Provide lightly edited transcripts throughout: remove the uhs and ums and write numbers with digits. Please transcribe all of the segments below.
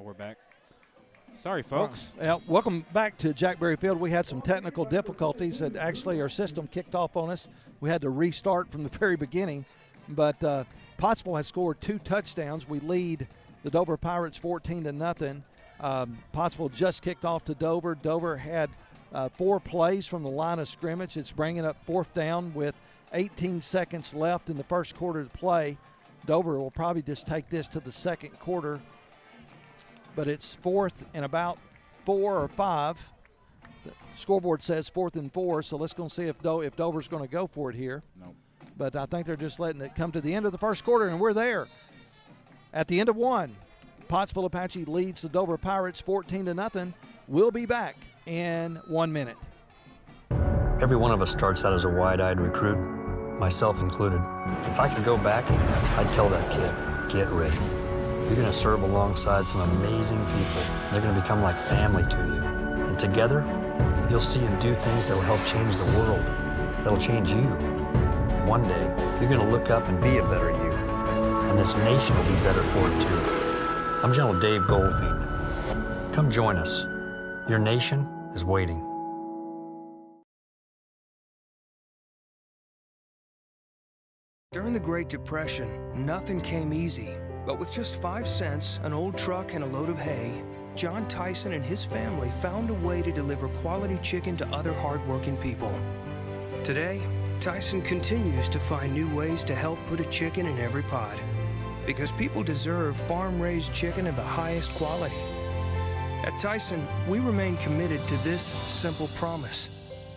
we're back. Sorry, folks. Welcome back to Jack Berry Field. We had some technical difficulties that actually our system kicked off on us. We had to restart from the very beginning. But Pottsville has scored 2 touchdowns. We lead the Dover Pirates 14-0. Pottsville just kicked off to Dover. Dover had 4 plays from the line of scrimmage. It's bringing up 4th down with 18 seconds left in the first quarter to play. Dover will probably just take this to the second quarter. But it's 4th and about 4 or 5. The scoreboard says 4th and 4, so let's go see if Dover's going to go for it here. Nope. But I think they're just letting it come to the end of the first quarter, and we're there. At the end of 1, Pottsville Apache leads the Dover Pirates 14-0. We'll be back in 1 minute. Every one of us starts out as a wide-eyed recruit, myself included. If I could go back, I'd tell that kid, get ready. You're going to serve alongside some amazing people. They're going to become like family to you. And together, you'll see and do things that will help change the world, that'll change you. One day, you're going to look up and be a better you. And this nation will be better for it too. I'm General Dave Goldfein. Come join us. Your nation is waiting. During the Great Depression, nothing came easy. But with just 5 cents, an old truck, and a load of hay, John Tyson and his family found a way to deliver quality chicken to other hardworking people. Today, Tyson continues to find new ways to help put a chicken in every pot. Because people deserve farm-raised chicken of the highest quality. At Tyson, we remain committed to this simple promise,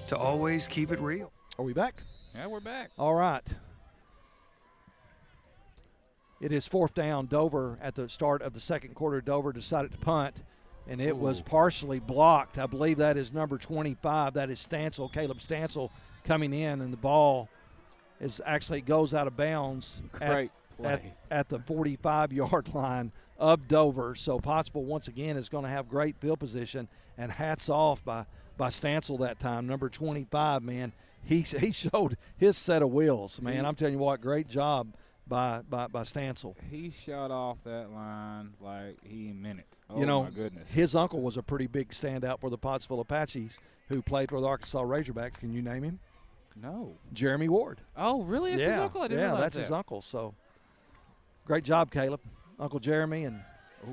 to always keep it real. Are we back? Yeah, we're back. All right. It is 4th down. Dover, at the start of the second quarter, Dover decided to punt, and it was partially blocked. I believe that is number 25. That is Stansel, Caleb Stansel, coming in, and the ball is actually goes out of bounds at the 45-yard line of Dover. So Pottsville, once again, is going to have great field position, and hats off by Stansel that time, number 25, man. He showed his set of wheels, man. I'm telling you what, great job by Stansel. He shot off that line like he meant it. Oh, you know, my goodness. His uncle was a pretty big standout for the Pottsville Apaches, who played for the Arkansas Razorbacks. Can you name him? No. Jeremy Ward. Oh, really? That's his uncle? I didn't realize that's that. his uncle. So, great job, Caleb. Uncle Jeremy, and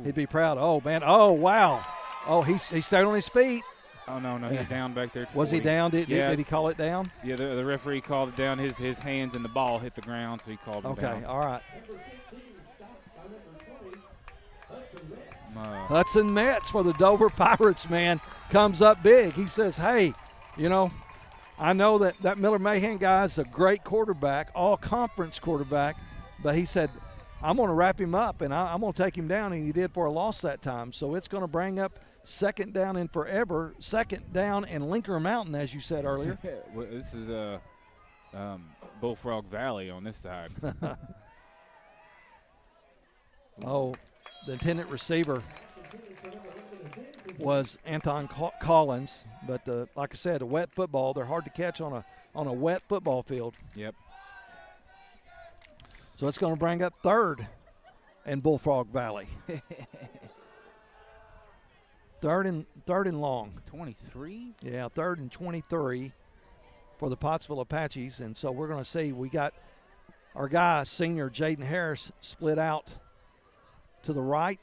he'd be proud. Oh, man. Oh, wow. Oh, he stayed on his feet. Oh, no, he's down back there. Was he down? Did he call it down? Yeah, the referee called it down. His hands and the ball hit the ground, so he called it down. Okay, all right. Hudson Metz for the Dover Pirates, man, comes up big. He says, hey, you know, I know that Miller Mahan guy is a great quarterback, all-conference quarterback, but he said, I'm going to wrap him up, and I'm going to take him down, and he did for a loss that time. So it's going to bring up second down in forever, second down in Linker Mountain, as you said earlier. Well, this is Bullfrog Valley on this side. Oh, the intended receiver was Anton Collins, but like I said, a wet football, they're hard to catch on a wet football field. Yep. So it's going to bring up third in Bullfrog Valley. Third and long. 23? Yeah, 3rd and 23 for the Pottsville Apaches. And so we're going to see, we got our guy, senior Jaden Harris, split out to the right.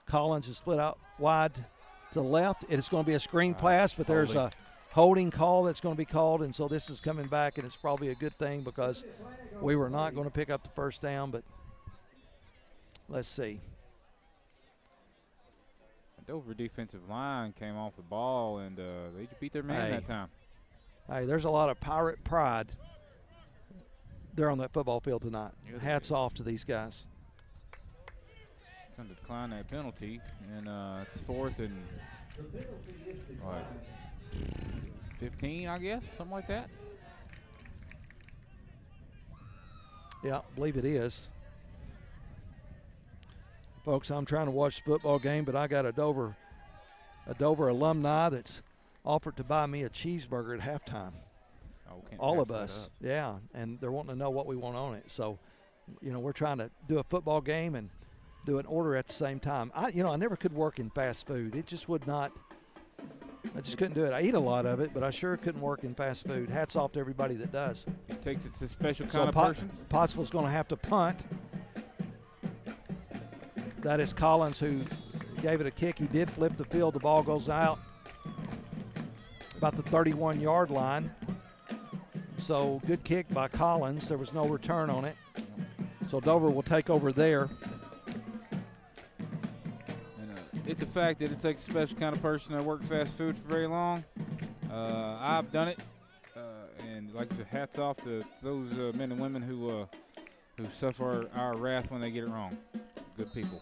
Collins is split out wide to the left. It is going to be a screen pass, but there's a holding call that's going to be called. And so this is coming back, and it's probably a good thing because we were not going to pick up the first down, but let's see. Dover defensive line came off the ball, and they beat their man that time. Hey, there's a lot of Pirate pride there on that football field tonight. Hats off to these guys. Going to decline that penalty, and it's 4th and 15, I guess, something like that. Yeah, I believe it is. Folks, I'm trying to watch the football game, but I got a Dover alumni that's offered to buy me a cheeseburger at halftime. All of us, yeah, and they're wanting to know what we want on it. So, you know, we're trying to do a football game, and do an order at the same time. I never could work in fast food. It just would not. I just couldn't do it. I eat a lot of it, but I sure couldn't work in fast food. Hats off to everybody that does. It takes it's a special kind of person. Pottsville's going to have to punt. That is Collins who gave it a kick. He did flip the field. The ball goes out about the 31-yard line. So good kick by Collins. There was no return on it. So Dover will take over there. It's a fact that it takes a special kind of person to work fast food for very long. I've done it, and like the hats off to those men and women who suffer our wrath when they get it wrong. Good people.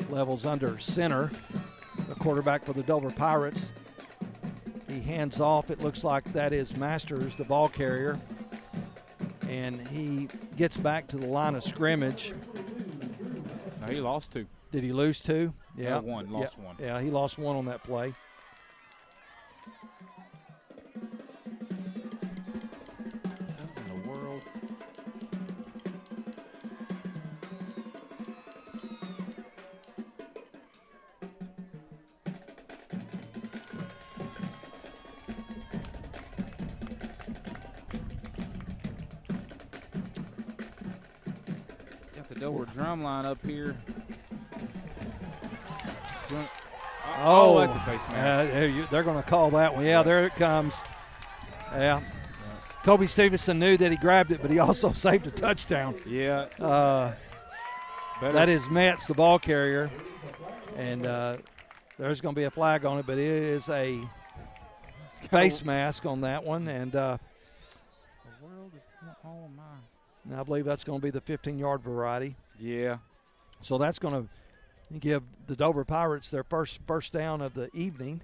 Levels under center. The quarterback for the Dover Pirates. He hands off. It looks like that is Masters, the ball carrier. And he gets back to the line of scrimmage. No, he lost 2. Did he lose 2? Yeah. No, 1. Lost 1. Yeah, he lost 1 on that play. What in the world? Dover drum line up here. Oh, that's a face mask. They're going to call that one. Yeah, there it comes. Yeah. Kobe Stevenson knew that he grabbed it, but he also saved a touchdown. Yeah. That is Metz, the ball carrier. And there's going to be a flag on it, but it is a face mask on that one. And the world is all mine. And I believe that's going to be the 15-yard variety. Yeah. So that's going to give the Dover Pirates their first down of the evening.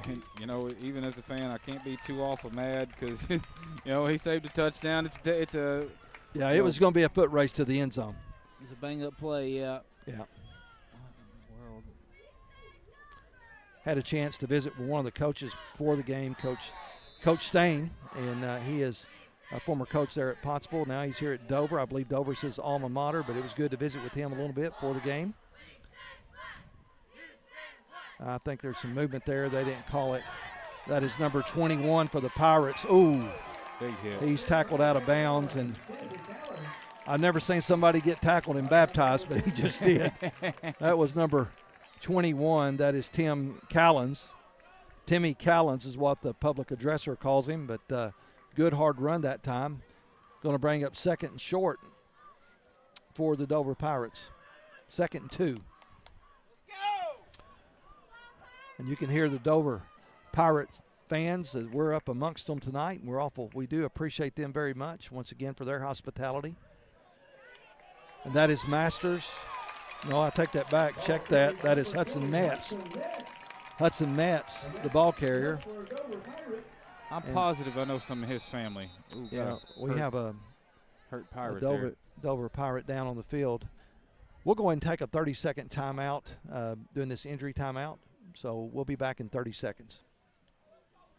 And, even as a fan, I can't be too awful mad because, he saved a touchdown. It was going to be a foot race to the end zone. It's a bang-up play, yeah. Yeah. What in the world? Had a chance to visit with one of the coaches before the game, Coach Stain, and he is a former coach there at Pottsville. Now he's here at Dover. I believe Dover's his alma mater, but it was good to visit with him a little bit before the game. I think there's some movement there. They didn't call it. That is number 21 for the Pirates. Ooh, big hit. He's tackled out of bounds, and I've never seen somebody get tackled and baptized, but he just did. That was number 21. That is Tim Callens. Timmy Callens is what the public addresser calls him, but good hard run that time. Going to bring up 2nd and short for the Dover Pirates. 2nd and 2. And you can hear the Dover Pirates fans as we're up amongst them tonight, and we do appreciate them very much once again for their hospitality. And that is Masters. No, I take that back. Check that. That is Hudson Metz. Hudson Metz, the ball carrier. I'm positive I know some of his family. Ooh, we have a hurt Pirate Dover Pirate down on the field. We'll go ahead and take a 30-second timeout during this injury timeout. So we'll be back in 30 seconds.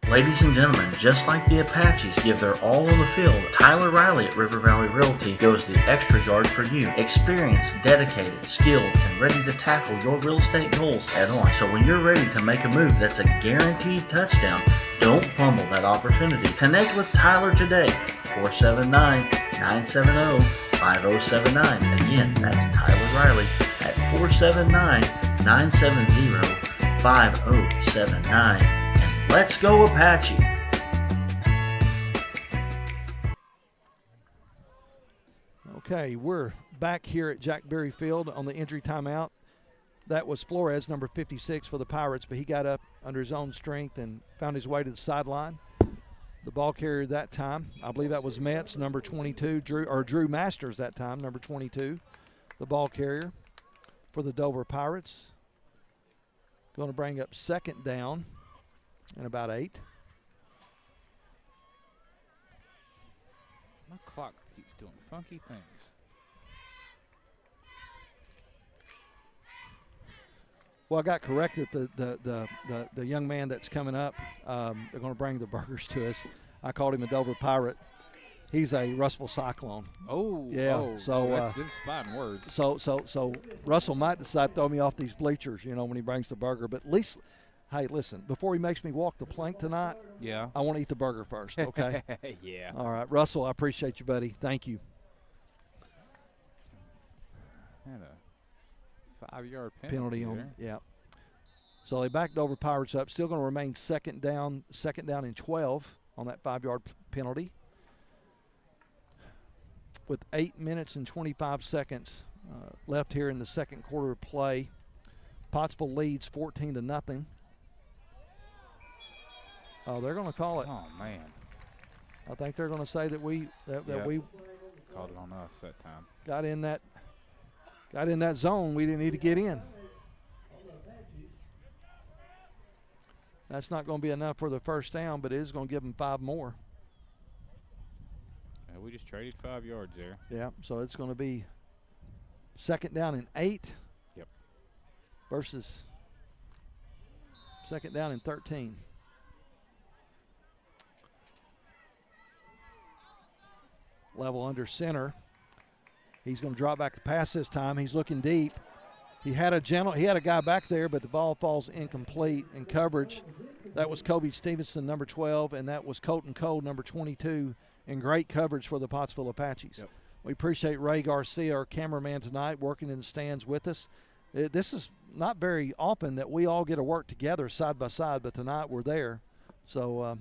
Ladies and gentlemen, just like the Apaches give their all on the field, Tyler Riley at River Valley Realty goes the extra yard for you. Experienced, dedicated, skilled, and ready to tackle your real estate goals head on. So when you're ready to make a move that's a guaranteed touchdown, don't fumble that opportunity. Connect with Tyler today, 479-970-5079. Again, that's Tyler Riley at 479-970-5079. Let's go Apache! Okay, we're back here at Jack Berry Field on the injury timeout. That was Flores, number 56 for the Pirates, but he got up under his own strength and found his way to the sideline. The ball carrier that time, I believe that was Metz, number 22, Drew Masters that time, number 22, the ball carrier for the Dover Pirates. Going to bring up 2nd down. And about 8. My clock keeps doing funky things. Well, I got corrected. The young man that's coming up, they're going to bring the burgers to us. I called him a Dover Pirate. He's a Russellville Cyclone. Oh, yeah. Oh, so that's fine words. So Russell might decide to throw me off these bleachers, when he brings the burger. But at least, hey, listen, before he makes me walk the plank tonight, Yeah. I want to eat the burger first. Okay. Yeah. All right, Russell, I appreciate you, buddy. Thank you. Had a 5-yard Penalty on, there. yeah. So they backed Dover Pirates up. Still going to remain second down and 12 on that 5-yard penalty. With 8 minutes and 25 seconds left here in the second quarter of play, Pottsville leads 14-0. Oh, they're going to call it. Oh man! I think they're going to say that we Called it on us that time. got in that zone. We didn't need to get in. That's not going to be enough for the first down, but it is going to give them 5 more. We just traded 5 yards there. Yeah, so it's going to be second down and 8. Yep. Versus second down and 13. Level under center. He's going to drop back the pass this time. He's looking deep. He had a guy back there, but the ball falls incomplete in coverage. That was Kobe Stevenson, number 12, and that was Colton Cole, number 22, in great coverage for the Pottsville Apaches. Yep. We appreciate Ray Garcia, our cameraman tonight, working in the stands with us. This is not very often that we all get to work together side by side, but tonight we're there. So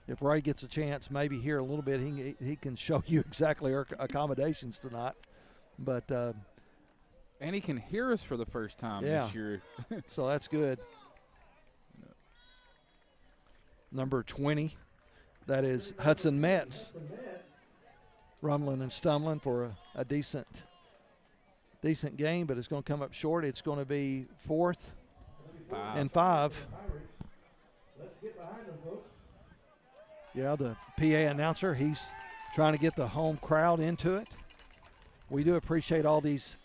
if Ray gets a chance, maybe here a little bit, he can show you exactly our accommodations tonight. But and he can hear us for the first time this year. So that's good. Number 20, that is Hudson Metz, rumbling and stumbling for a decent game, but it's going to come up short. It's going to be 4th and 5. Yeah, the PA announcer, he's trying to get the home crowd into it. We do appreciate all these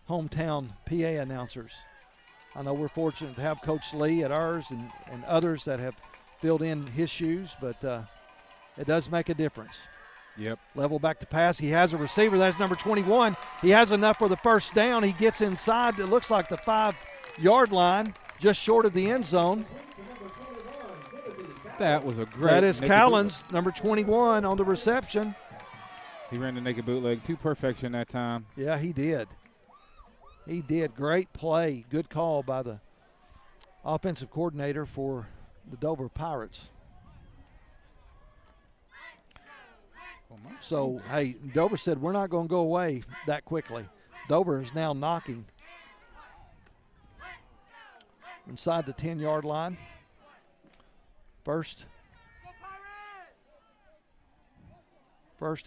hometown PA announcers. I know we're fortunate to have Coach Lee at ours and others that have filled in his shoes, but it does make a difference. Yep. Level back to pass. He has a receiver. That's number 21. He has enough for the first down. He gets inside. It looks like the 5-yard line, just short of the end zone. That was a great. That is Callens, number 21, on the reception. He ran the naked bootleg to perfection that time. Yeah, he did. He did. Great play. Good call by the offensive coordinator for the Dover Pirates. So, hey, Dover said we're not going to go away that quickly. Dover is now knocking inside the 10-yard line. First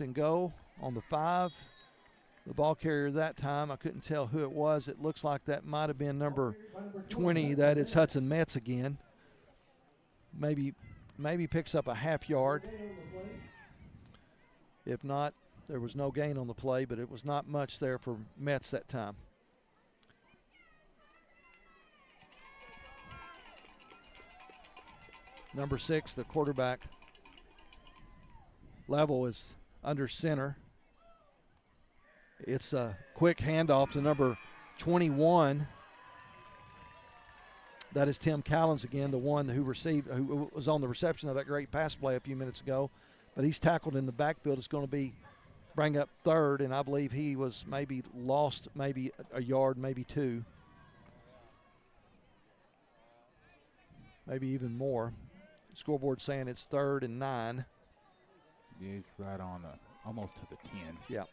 and goal on the 5. The ball carrier that time, I couldn't tell who it was. It looks like that might have been number 20. That is Hudson Metz again. Maybe picks up a half yard. If not, there was no gain on the play, but it was not much there for Metz that time. Number 6, the quarterback, Level, is under center. It's a quick handoff to number 21. That is Tim Callens again, the one who was on the reception of that great pass play a few minutes ago. But he's tackled in the backfield. It's going to bring up 3rd, and I believe he was maybe lost maybe a yard, maybe 2. Maybe even more. Scoreboard saying it's 3rd and 9. Yeah, he's right on almost to the 10. Yeah.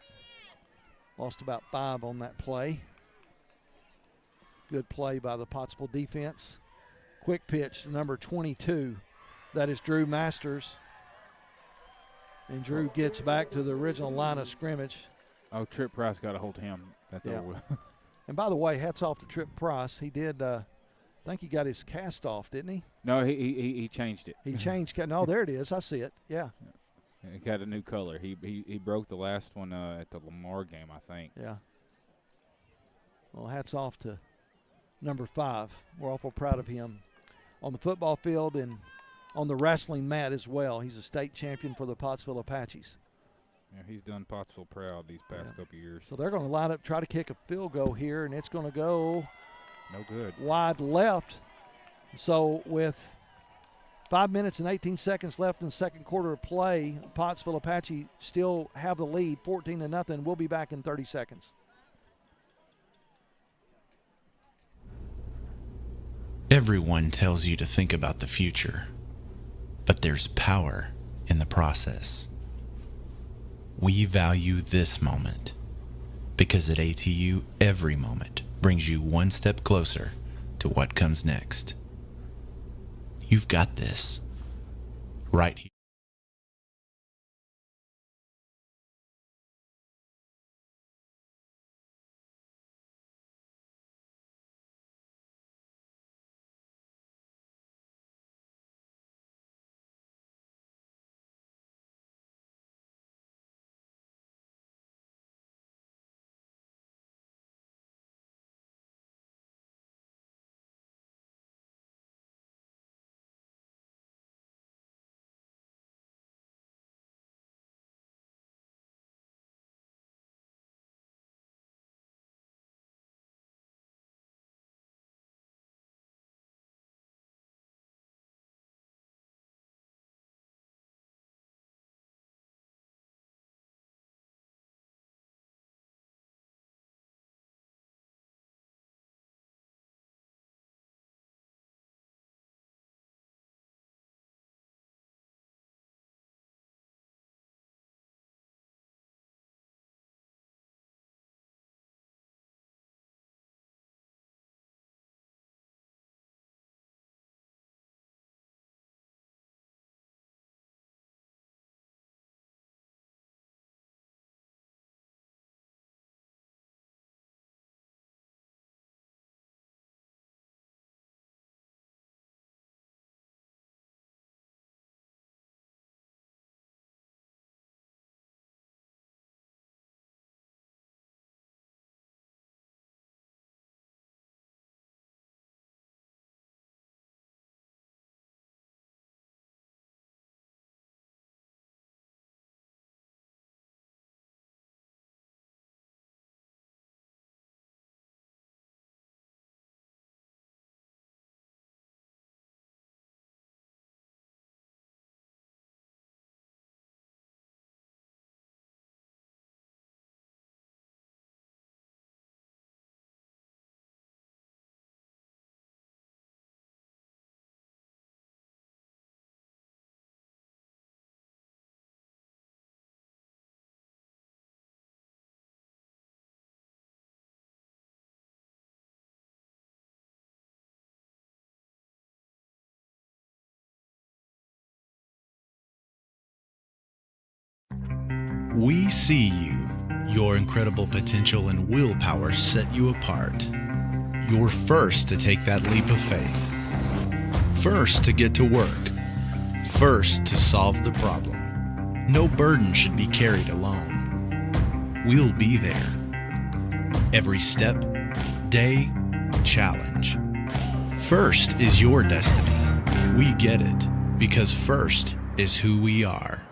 Lost about 5 on that play. Good play by the Pottsville defense. Quick pitch to number 22. That is Drew Masters. And Drew gets back to the original line of scrimmage. Oh, Trip Price got a hold of him. That's over with. And by the way, hats off to Trip Price. He did, I think he got his cast off, didn't he? No, he changed it. He changed. No, there it is. I see it. Yeah. He got a new color. He broke the last one at the Lamar game, I think. Yeah. Well, hats off to number 5. We're awful proud of him on the football field and on the wrestling mat as well. He's a state champion for the Pottsville Apaches. Yeah, he's done Pottsville proud these past couple years. So they're going to line up, try to kick a field goal here, and it's going to go no good. Wide left. So with 5 minutes and 18 seconds left in the second quarter of play, Pottsville Apache still have the lead, 14-0. We'll be back in 30 seconds. Everyone tells you to think about the future, but there's power in the process. We value this moment because at ATU, every moment brings you one step closer to what comes next. You've got this right here. We see you. Your incredible potential and willpower set you apart. You're first to take that leap of faith. First to get to work. First to solve the problem. No burden should be carried alone. We'll be there. Every step, day, challenge. First is your destiny. We get it because first is who we are.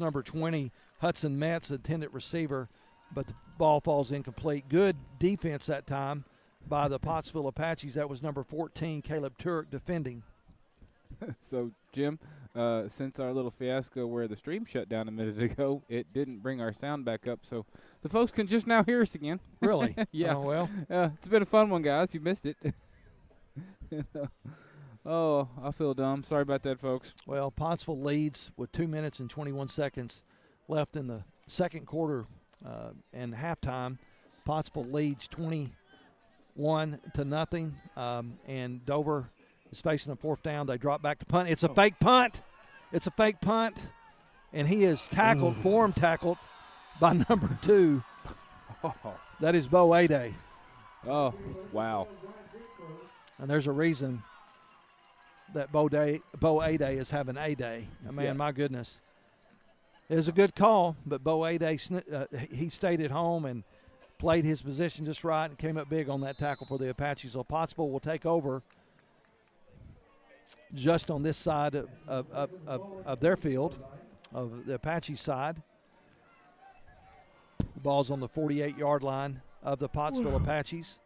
Number 20, Hudson Metz, intended receiver, but the ball falls incomplete. Good defense that time by the Pottsville Apaches. That was number 14, Caleb Turek, defending. So, Jim, since our little fiasco where the stream shut down a minute ago, it didn't bring our sound back up, so the folks can just now hear us again. Really? Yeah. Oh, well. It's been a fun one, guys. You missed it. Oh, I feel dumb. Sorry about that, folks. Well, Pottsville leads with 2 minutes and 21 seconds left in the second quarter and halftime. Pottsville leads 21-0, and Dover is facing a fourth down. They drop back to punt. It's a fake punt. It's a fake punt, and he is tackled, form tackled by number 2. That is Bo Ade. Oh, wow. And there's a reason that Bo Ade is having a day. Man, Yeah. my goodness. It was a good call, but Bo Ade, he stayed at home and played his position just right and came up big on that tackle for the Apaches. So Pottsville will take over just on this side of their field, of the Apache side. The ball's on the 48-yard line of the Pottsville Apaches.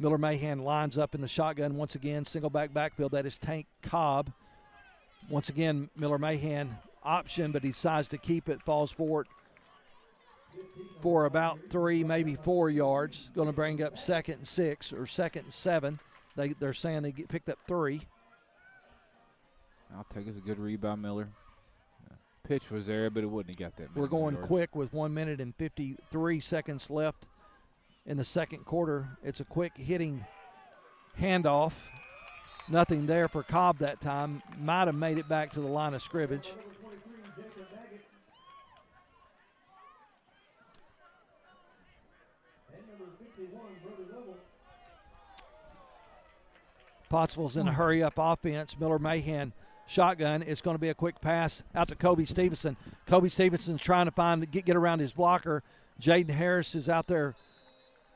Miller Mahan lines up in the shotgun once again, single backfield. That is Tank Cobb. Once again, Miller Mahan option, but he decides to keep it, falls forward for about 3, maybe 4 yards. Going to bring up 2nd and 6 or 2nd and 7. They're saying they picked up 3. I'll take it as a good read by Miller. Pitch was there, but it wouldn't have got that many We're going yards. quick with 1 minute and 53 seconds left in the second quarter. It's a quick hitting handoff. Nothing there for Cobb that time. Might have made it back to the line of scrimmage. Pottsville's in a hurry-up offense. Miller Mahan shotgun. It's going to be a quick pass out to Kobe Stevenson. Kobe Stevenson's trying to get around his blocker. Jaden Harris is out there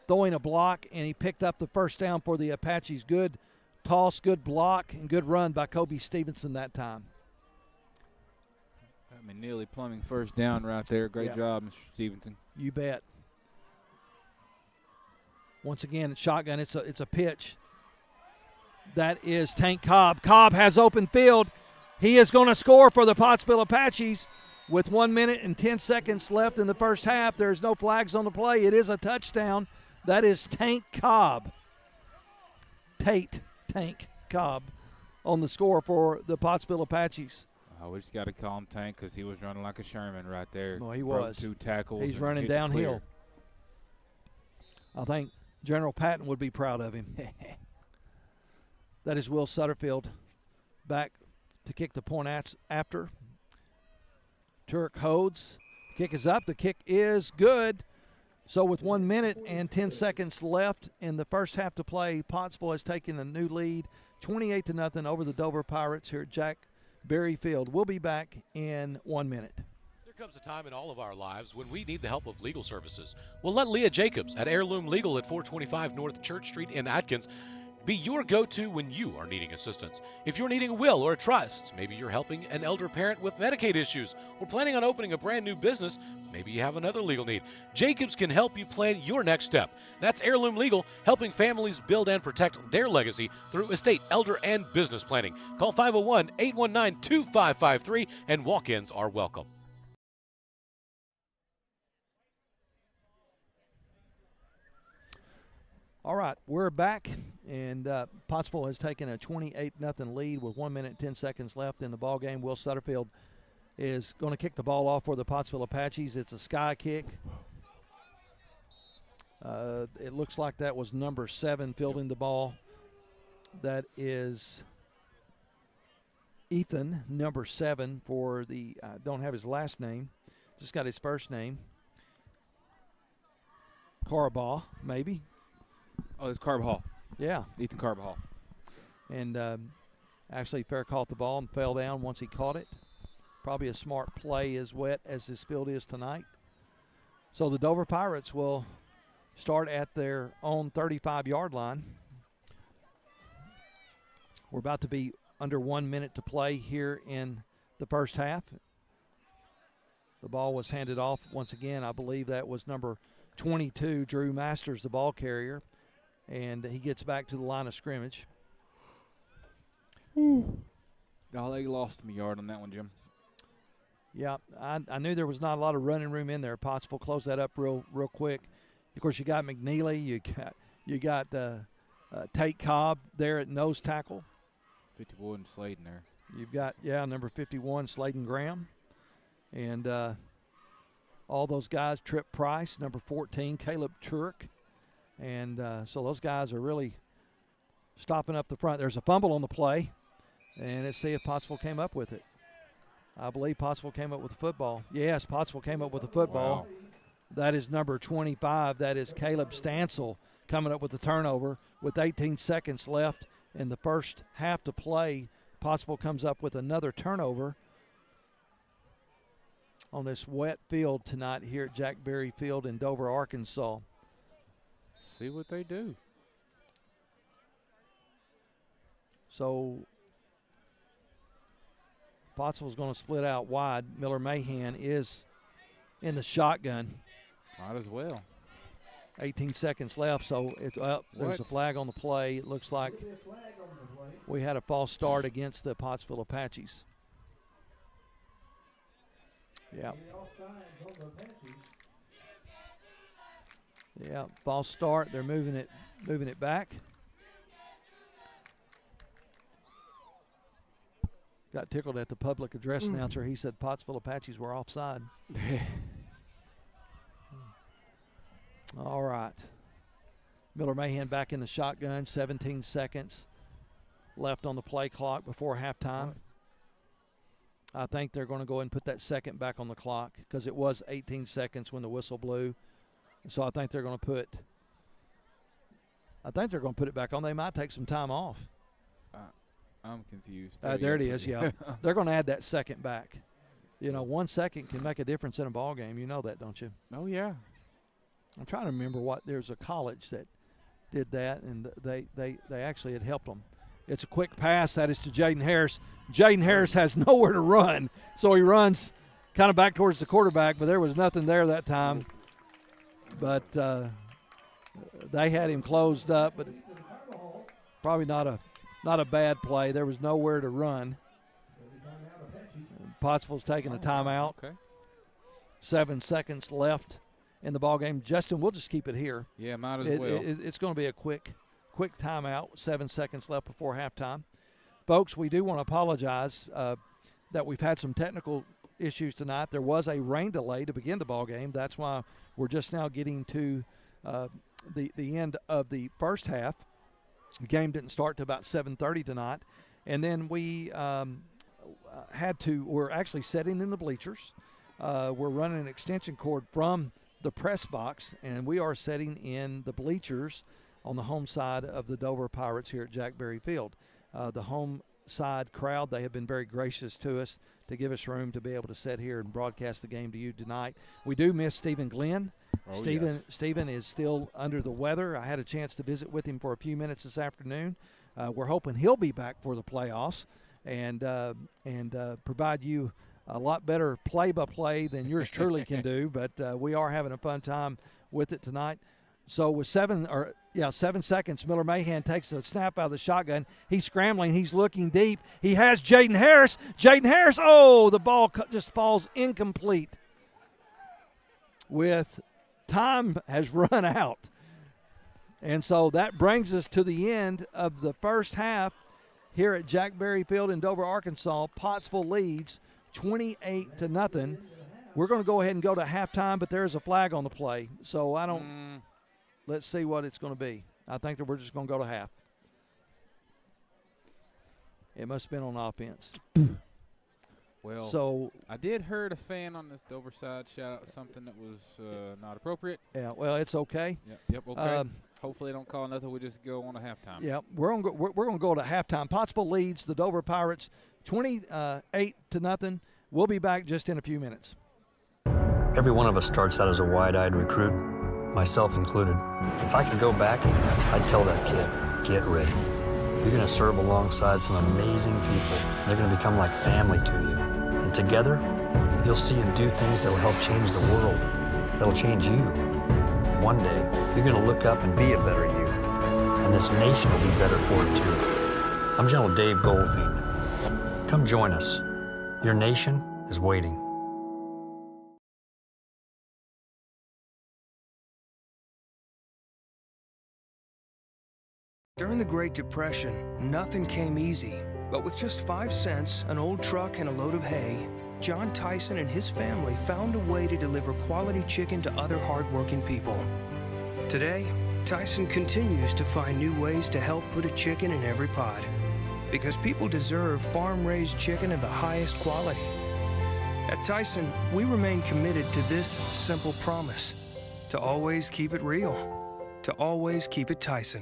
throwing a block, and he picked up the first down for the Apaches. Good toss, good block, and good run by Kobe Stevenson that time. I mean, nearly plumbing first down right there. Great job, Mr. Stevenson. You bet. Once again, shotgun. It's a pitch. That is Tank Cobb. Cobb has open field. He is going to score for the Pottsville Apaches with 1 minute and 10 seconds left in the first half. There's no flags on the play. It is a touchdown. That is Tank Cobb. Tank Cobb on the score for the Pottsville Apaches. We just got to call him Tank because he was running like a Sherman right there. Well, he Broke was. 2 tackles. He's and running hit the downhill. clear. I think General Patton would be proud of him. That is Will Sutterfield back to kick the point after. Turk holds. Kick is up. The kick is good. So with 1 minute and 10 seconds left in the first half to play, Pottsville has taken a new lead, 28-0 over the Dover Pirates here at Jack Berry Field. We'll be back in 1 minute. There comes a time in all of our lives when we need the help of legal services. Well, let Leah Jacobs at Heirloom Legal at 425 North Church Street in Atkins be your go-to when you are needing assistance. If you're needing a will or a trust, maybe you're helping an elder parent with Medicaid issues, or planning on opening a brand new business, maybe you have another legal need. Jacobs can help you plan your next step. That's Heirloom Legal, helping families build and protect their legacy through estate, elder, and business planning. Call 501-819-2553, and walk-ins are welcome. All right, we're back, and Pottsville has taken a 28-0 lead with 1 minute and 10 seconds left in the ball game. Will Sutterfield is going to kick the ball off for the Pottsville Apaches. It's a sky kick. It looks like that was number 7 fielding the ball. That is Ethan, number 7 for the don't have his last name, just got his first name. Carabaugh, maybe. Oh, it's Carbajal. Yeah. Ethan Carbajal. And actually, Fair caught the ball and fell down once he caught it. Probably a smart play, as wet as this field is tonight. So the Dover Pirates will start at their own 35-yard line. We're about to be under 1 minute to play here in the first half. The ball was handed off once again. I believe that was number 22, Drew Masters, the ball carrier, and he gets back to the line of scrimmage. No, they lost me a yard on that one, Jim. Yeah, I knew there was not a lot of running room in there. Pottsville closed that up real quick. Of course, you got McNeely, you got Tate Cobb there at nose tackle. 51 Sladen there. You've got number 51 Sladen Graham, and all those guys. Trip Price, number 14 Caleb Turk, and so those guys are really stopping up the front. There's a fumble on the play, and let's see if Pottsville came up with it. I believe Pottsville came up with the football. Yes, Pottsville came up with the football. Wow. That is number 25. That is Caleb Stansel coming up with the turnover with 18 seconds left in the first half to play. Pottsville comes up with another turnover on this wet field tonight here at Jack Berry Field in Dover, Arkansas. See what they do. So Pottsville's going to split out wide. Miller Mahan is in the shotgun. Might as well. 18 seconds left, so it's up. There's a flag on the play. It looks like we had a false start against the Pottsville Apaches. Yeah. Yeah, false start. They're moving it back. Got tickled at the public address announcer. He said Pottsville Apaches were offside. All right. Miller Mahan back in the shotgun. 17 seconds left on the play clock before halftime. I think they're going to go ahead and put that second back on the clock because it was 18 seconds when the whistle blew. So I think they're going to put it back on. They might take some time off. I'm confused. There it is, yeah. They're going to add that second back. 1 second can make a difference in a ball game. You know that, don't you? Oh, yeah. I'm trying to remember there's a college that did that, and they actually had helped them. It's a quick pass. That is to Jaden Harris. Jaden Harris has nowhere to run, so he runs kind of back towards the quarterback, but there was nothing there that time. But they had him closed up, but probably not a bad play. There was nowhere to run. Pottsville's taking a timeout. Okay. 7 seconds left in the ball game. Justin, we'll just keep it here. Yeah, might as well. It's going to be a quick timeout. 7 seconds left before halftime. Folks, we do want to apologize that we've had some technical issues tonight. There was a rain delay to begin the ball game. That's why we're just now getting to the end of the first half. The game didn't start till about 7:30 tonight. And then we we're actually sitting in the bleachers. We're running an extension cord from the press box, and we are sitting in the bleachers on the home side of the Dover Pirates here at Jack Berry Field. The home side crowd, they have been very gracious to us to give us room to be able to sit here and broadcast the game to you tonight. We do miss Stephen Glenn. Stephen is still under the weather. I had a chance to visit with him for a few minutes this afternoon. We're hoping he'll be back for the playoffs and provide you a lot better play-by-play than yours truly can do. But we are having a fun time with it tonight. So with 7 seconds, Miller Mahan takes the snap out of the shotgun. He's scrambling. He's looking deep. He has Jaden Harris. Oh, the ball just falls incomplete. With time has run out. And so that brings us to the end of the first half here at Jack Berry Field in Dover, Arkansas. Pottsville leads 28-0. We're going to go ahead and go to halftime, but there's a flag on the play. So let's see what it's going to be. I think that we're just going to go to half. It must have been on offense. Well, so I did heard a fan on this Dover side shout out something that was not appropriate. Yeah, well, it's okay. Yep, okay. Hopefully they don't call nothing. We just go on to halftime. Yeah, we're going to go to halftime. Pottsville leads the Dover Pirates 28-0. We'll be back just in a few minutes. Every one of us starts out as a wide-eyed recruit, myself included. If I could go back, I'd tell that kid, get ready. You're going to serve alongside some amazing people. They're going to become like family to you. And together, You'll see him do things that will help change the world, that'll change you. One day, you're going to look up and be a better you, and this nation will be better for it too. I'm General Dave Goldfein. Come join us. Your nation is waiting. During the Great Depression, nothing came easy. But with just 5 cents, an old truck, and a load of hay, John Tyson and his family found a way to deliver quality chicken to other hardworking people. Today, Tyson continues to find new ways to help put a chicken in every pot. Because people deserve farm-raised chicken of the highest quality. At Tyson, we remain committed to this simple promise: to always keep it real, to always keep it Tyson.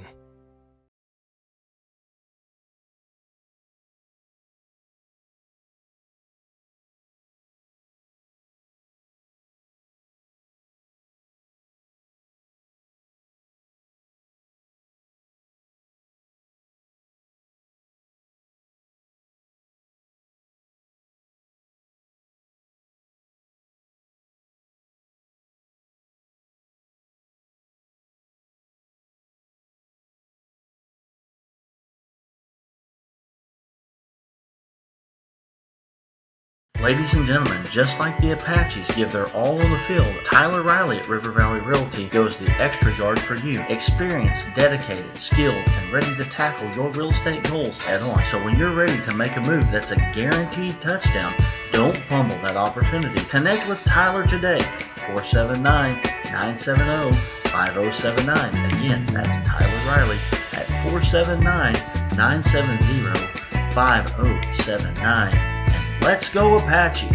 Ladies and gentlemen, just like the Apaches give their all on the field, Tyler Riley at River Valley Realty goes the extra yard for you. Experienced, dedicated, skilled, and ready to tackle your real estate goals head on. So when you're ready to make a move that's a guaranteed touchdown, don't fumble that opportunity. Connect with Tyler today, 479-970-5079. Again, that's Tyler Riley at 479-970-5079. Let's go Apache!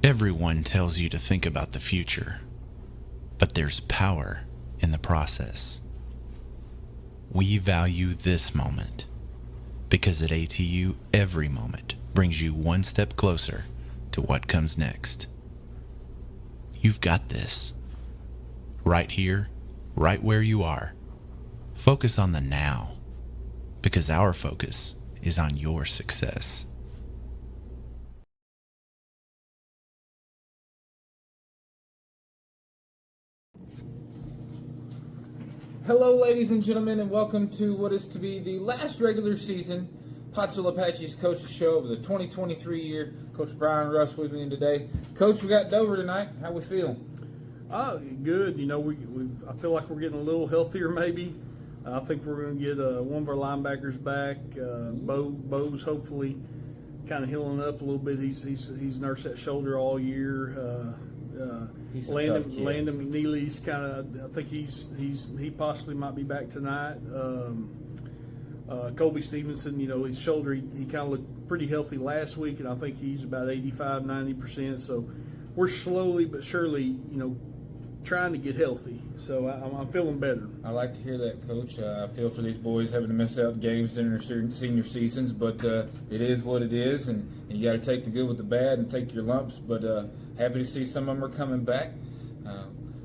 Everyone tells you to think about the future, but there's power in the process. We value this moment because at ATU, every moment brings you one step closer to what comes next. You've got this. Right here, right where you are. Focus on the now, because our focus is on your success. Hello, ladies and gentlemen, and welcome to what is to be the last regular season Pottsville Apaches Coaches Show of the 2023 year. Coach Brian Russ with me today. Coach, we got Dover tonight. How we feel? Good. You know, I feel like we're getting a little healthier maybe. I think we're going to get one of our linebackers back. Bo's hopefully kind of healing up a little bit. He's nursed that shoulder all year. Landon McNeely's kind of, I think he possibly might be back tonight. Colby Stevenson, you know, his shoulder, he kind of looked pretty healthy last week, and I think he's about 85-90%. So we're slowly but surely, you know, trying to get healthy. So I'm feeling better. I like to hear that, Coach. I feel for these boys having to miss out games in their senior seasons, but it is what it is, and you got to take the good with the bad and take your lumps. But happy to see some of them are coming back.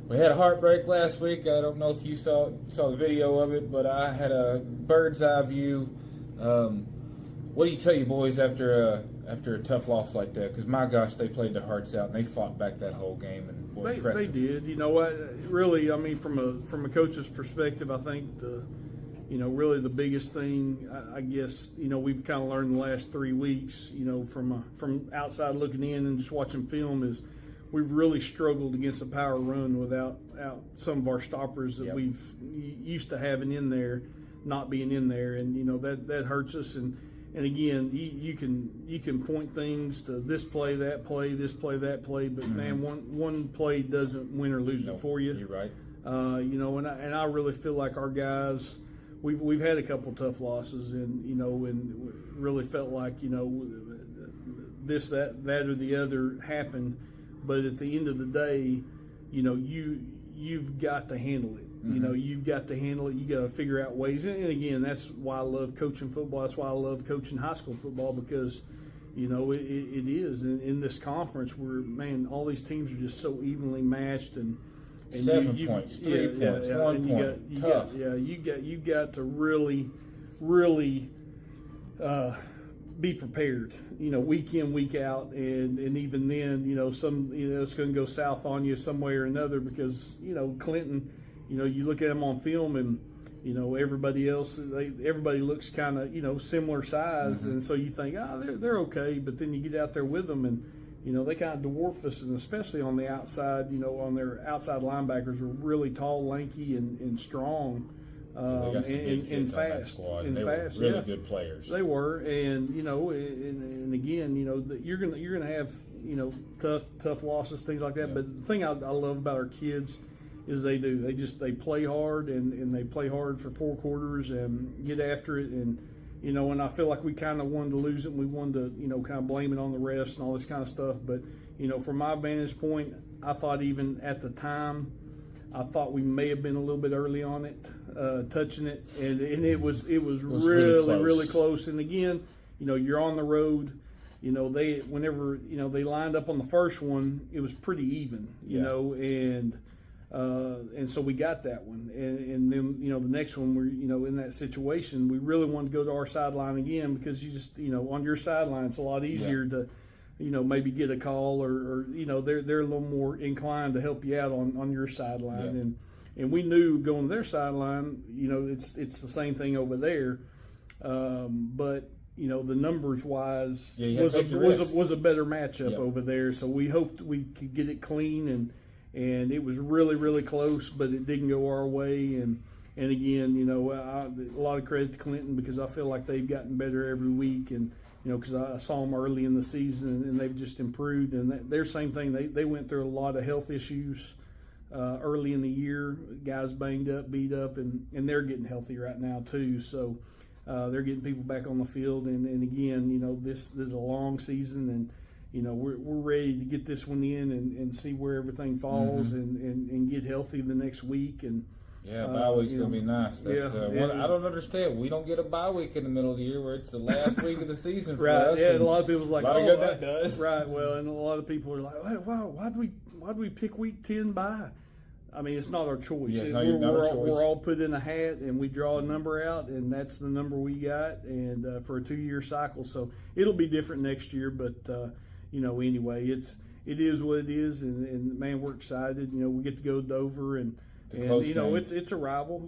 We had a heartbreak last week. I don't know if you saw the video of it, but I had a bird's eye view. What do you tell you boys after a tough loss like that? Because my gosh, they played their hearts out and they fought back that whole game. And they did. You know what? Really, I mean, from a coach's perspective, I think really the biggest thing, I guess, you know, we've kind of learned the last 3 weeks, you know, from outside looking in and just watching film is we've really struggled against the power run without some of our stoppers that we've used to having in there, not being in there, and you know that hurts us. And again, you can point things to this play, that play, this play, that play, but man, one play doesn't win or lose it for you. You're right. You know, and I really feel like our guys, we've had a couple tough losses, and you know, and really felt like, you know, this, that, or the other happened, but at the end of the day, you know, you've got to handle it. You know, you've got to handle it. You got to figure out ways. And again, that's why I love coaching football. That's why I love coaching high school football, because, you know, it is in this conference where, man, all these teams are just so evenly matched. And 7 points, 3 points, 1 point. Tough. You've got to really be prepared, week in, week out, and even then, it's going to go south on you some way or another because, Clinton, you look at them on film and, everybody else, everybody looks kind of, similar size, Mm-hmm. and so you think, they're okay, but then you get out there with them and, they kind of dwarf us, and especially on the outside, on their outside linebackers are really tall, lanky, and strong. They got some good kids on that fast, squad, and they fast, were really good players. They were, and and again, you're gonna have tough losses, things like that. Yeah. But the thing I love about our kids is they play hard and they play hard for 4 quarters and get after it, and and I feel like we kind of wanted to lose it, and we wanted to kind of blame it on the refs and all this kind of stuff. But from my vantage point, I thought even at the time, I thought we may have been a little bit early on it, touching it, and it was really close. And again, you're on the road. Whenever they lined up on the first one, it was pretty even. And so we got that one, and then the next one we're in that situation. We really wanted to go to our sideline again because you just on your sideline it's a lot easier to. Maybe get a call or they're a little more inclined to help you out on your sideline. And we knew going to their sideline, it's the same thing over there. But, the numbers wise was a better matchup over there. So we hoped we could get it clean and it was really, really close, but it didn't go our way. And again, a lot of credit to Clinton because I feel like they've gotten better every week and, because I saw them early in the season and they've just improved. And their same thing, they went through a lot of health issues early in the year. Guys banged up, beat up, and they're getting healthy right now too. So they're getting people back on the field. And again, this is a long season, and we're ready to get this one in and see where everything falls and get healthy the next week. And bye week's going to be nice. That's, I don't understand. We don't get a bye week in the middle of the year where it's the last week of the season for us. Yeah, and a lot of people's like, good that does. Right, well, and a lot of people are like, hey, wow, why'd we pick week 10 bye? I mean, it's not our choice. Yeah, we're all put in a hat, and we draw a number out, and that's the number we got, and for a 2-year cycle. So it'll be different next year, but, anyway, it is what it is, and man, we're excited. We get to go to Dover, and it's a rival.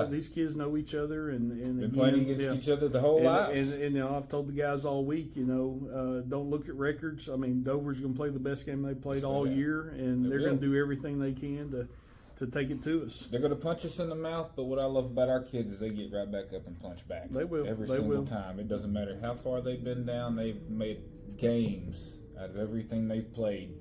These kids know each other, and been playing against each other the whole lives. And I've told the guys all week, don't look at records. I mean, Dover's going to play the best game they played all year, and they're going to do everything they can to take it to us. They're going to punch us in the mouth, but what I love about our kids is they get right back up and punch back. They will every single time. It doesn't matter how far they've been down. They've made games out of everything they've played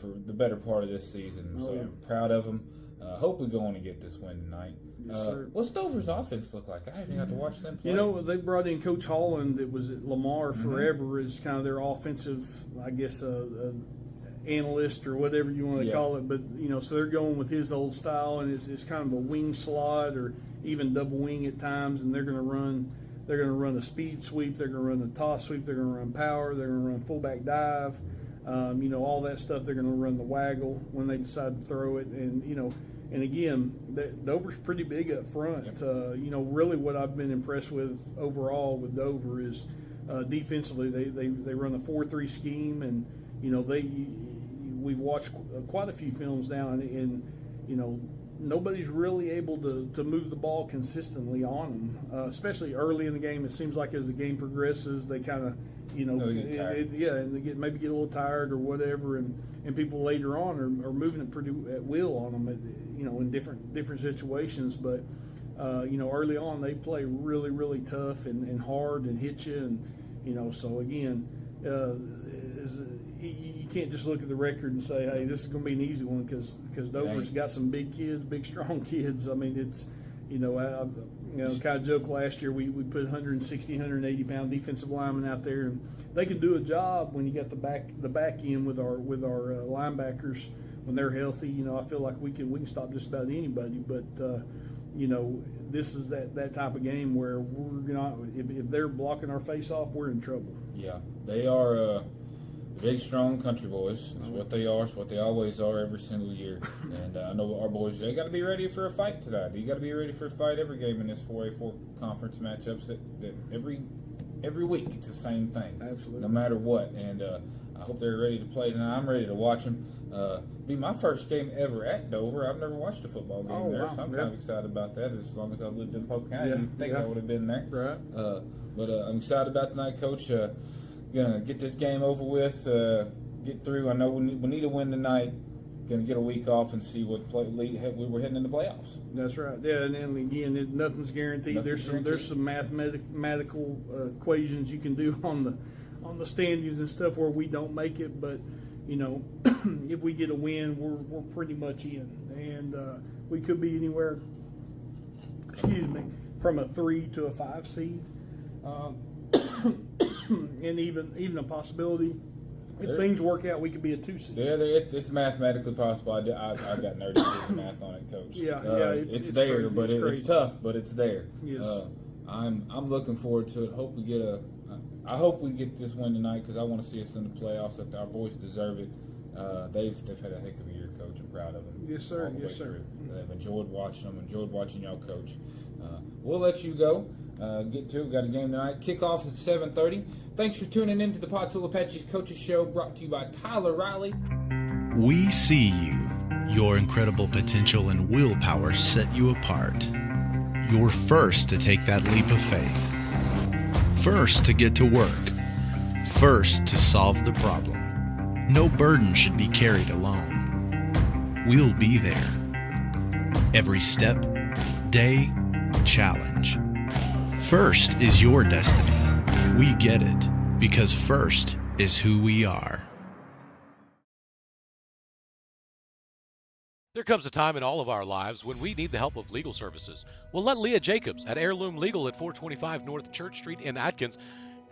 for the better part of this season. I'm proud of them. Hope we go on and get this win tonight. Yes, sir. What's Dover's offense look like? I haven't got to watch them play. They brought in Coach Holland that was at Lamar forever as kind of their offensive, I guess, analyst or whatever you want to call it. But, so they're going with his old style, and it's kind of a wing slot or even double wing at times, and they're going to run a speed sweep, they're going to run a toss sweep, they're going to run power, they're going to run fullback dive. All that stuff. They're going to run the waggle when they decide to throw it, and again, Dover's pretty big up front. Really, what I've been impressed with overall with Dover is defensively they run a 4-3 scheme, and we've watched quite a few films now, and nobody's really able to move the ball consistently on them, especially early in the game. It seems like as the game progresses, they kind of, and they maybe get a little tired or whatever, and people later on are moving it pretty at will on them, in different situations. But early on they play really, really tough and hard and hit you, and so again, you can't just look at the record and say, hey, this is going to be an easy one because Dover's got some big kids, big strong kids. I mean, it's I kind of joked last year we put 160, 180 pound defensive linemen out there, and they can do a job when you got the back end with our linebackers when they're healthy. I feel like we can stop just about anybody, but this is that type of game where we're not, if they're blocking our face off, we're in trouble. Yeah, they are big, strong country boys. That's what they are. It's what they always are every single year. And I know our boys, they got to be ready for a fight tonight. You got to be ready for a fight every game in this 4A4 conference matchups. That every every week it's the same thing. Absolutely. No matter what. And I hope they're ready to play tonight. I'm ready to watch them. Be my first game ever at Dover. I've never watched a football game there, wow. so I'm kind of excited about that. As long as I lived in Polk County, you'd think I would have been there. Right. But I'm excited about tonight, Coach. Gonna get this game over with, get through. I know we need a win tonight. Gonna get a week off and see what we're heading in the playoffs. That's right. Yeah, and again, nothing's guaranteed. There's some mathematical equations you can do on the standings and stuff where we don't make it, but you know, if we get a win, we're pretty much in, and we could be anywhere. Excuse me, from a 3 to a 5 seed, and even a possibility. If things work out, we could be a 2 seed. Yeah, it's mathematically possible. I got nerdy with math on it, Coach. Yeah, it's there, crazy. but it's tough, but it's there. Yes. I'm looking forward to it. I hope we get this win tonight because I want to see us in the playoffs. Our boys deserve it. They've had a heck of a year, Coach. I'm proud of them. Yes, sir. Yes, sir. They've enjoyed watching them. Enjoyed watching y'all, Coach. We'll let you go. Get to it. We've got a game tonight. Kickoff at 7:30. Thanks for tuning in to the Pottsville Apaches Coaches Show, brought to you by Tyler Riley. We see you. Your incredible potential and willpower set you apart. You're first to take that leap of faith. First to get to work. First to solve the problem. No burden should be carried alone. We'll be there. Every step, day, challenge. First is your destiny. We get it, because first is who we are. There comes a time in all of our lives when we need the help of legal services. Well, let Leah Jacobs at Heirloom Legal at 425 North Church Street in Atkins